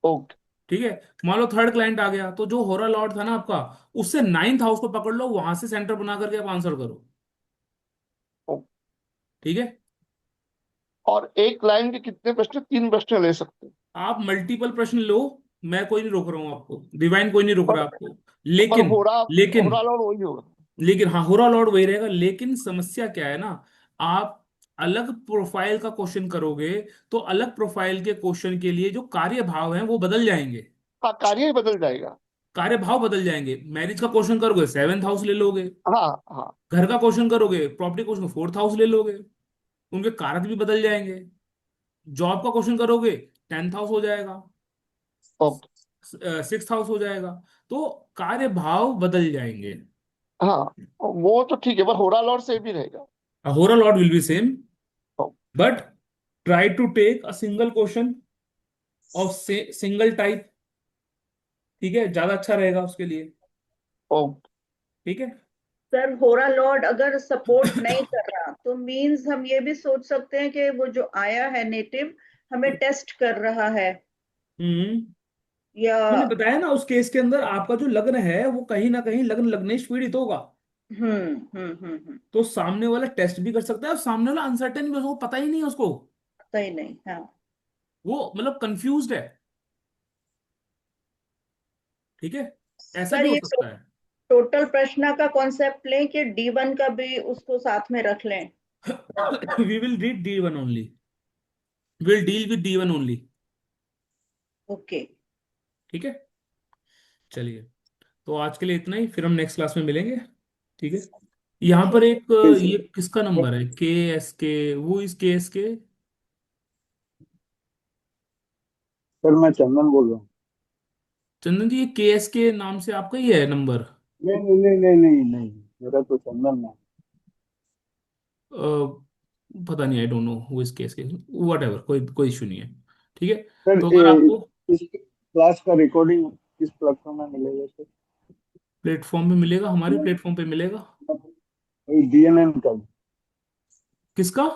ओके। ठीक है। मान लो थर्ड क्लाइंट आ गया, तो जो होरा लॉर्ड था ना आपका, उससे 9th हाउस को पकड़ लो, वहां से सेंटर बना करके आप आंसर करो, ओके। ठीक है। और एक लाइन के कितने प्रश्न? 3 प्रश्न ले सकते हैं। आप मल्टीपल प्रश्न लो, मैं कोई नहीं रोक रहा हूं आपको, डिवाइन कोई नहीं रोक पर रहा आपको। पर लेकिन लेकिन होरा लॉर्ड वही होगा। लेकिन हाँ, होरा लॉर्ड वही रहेगा, लेकिन समस्या क्या है ना, आप अलग प्रोफाइल का क्वेश्चन करोगे, तो अलग प्रोफाइल के क्वेश्चन के लिए जो कार्य भाव हैं वो बदल जाएंगे। हाँ, कार्य ही बदल जाएगा। कार्य भाव बदल जाएंगे। मैरिज का क्वेश्चन करोगे 7th हाउस ले लोगे, हाँ। हाँ। घर का क्वेश्चन करोगे, प्रॉपर्टी क्वेश्चन 4th हाउस ले लोगे, उनके कारक भी बदल जाएंगे। जॉब का क्वेश्चन करोगे 10th हाउस हो जाएगा, ओके। 6th हाउस हो जाएगा, तो कार्य भाव बदल जाएंगे। हाँ, वो तो ठीक है, पर होरा लॉर्ड से भी रहेगा। होरा lord will be same, okay. But try to take a single question of single type, ठीक है, ज्यादा अच्छा रहेगा उसके लिए, ओके। ठीक है। सर होरा लॉर्ड अगर सपोर्ट नहीं कर रहा, तो मींस हम ये भी सोच सकते हैं कि वो जो आया है नेटिव हमें टेस्ट कर रहा है, हम्म। या। मैंने बताया ना, उस केस के अंदर आपका जो लग्न है वो कहीं ना कहीं लग्न लग्नेश पीड़ित होगा, तो सामने वाला टेस्ट भी कर सकता है, और सामने वाला अनसर्टेन भी, उसको पता ही नहीं है उसको, पता ही नहीं, हाँ। वो मतलब कंफ्यूज्ड है, ठीक है, ऐसा सर भी हो ये सकता है। टोटल प्रश्न का कॉन्सेप्ट लें कि D1 का भी उसको साथ में रख लें? We will read D1 only, will deal with D1 only, okay. ठीक है। चलिए, तो आज के लिए इतना ही, फिर हम नेक्स्ट क्लास में मिलेंगे, ठीक है। यहाँ पर ठीक है। एक ये किसका नंबर है, KSK, वो इस KSK। सर मैं चंदन बोल रहा हूँ। चंदन जी, ये KSK नाम से आपका ही है नंबर? नहीं नहीं नहीं नहीं नहीं नहीं, मेरा तो चंदन ना। पता नहीं, आई don't know who is KSK, what ever, कोई कोई इशू नहीं है, ठीक है। सर तो अगर आपको इस क्लास का रिकॉर्डिंग किस प्लेटफॉर्म में मिलेगा सर? प्लेटफॉर्म पे मिलेगा, हमारे प्लेटफॉर्म पे मिलेगा। बीएनएन का? किसका?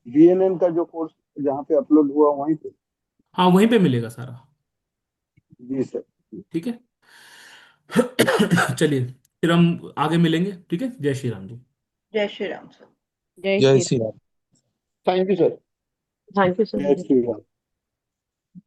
बीएनएन का जो कोर्स जहाँ पे अपलोड हुआ वहीं पे? हाँ, वहीं पे मिलेगा सारा, जी सर। ठीक है। चलिए, फिर हम आगे मिलेंगे, ठीक है। जय श्री राम जी। जय श्री राम सर। जय जय Shri Shri Ram. Thank you sir. Thank you जय सर। श्री राम।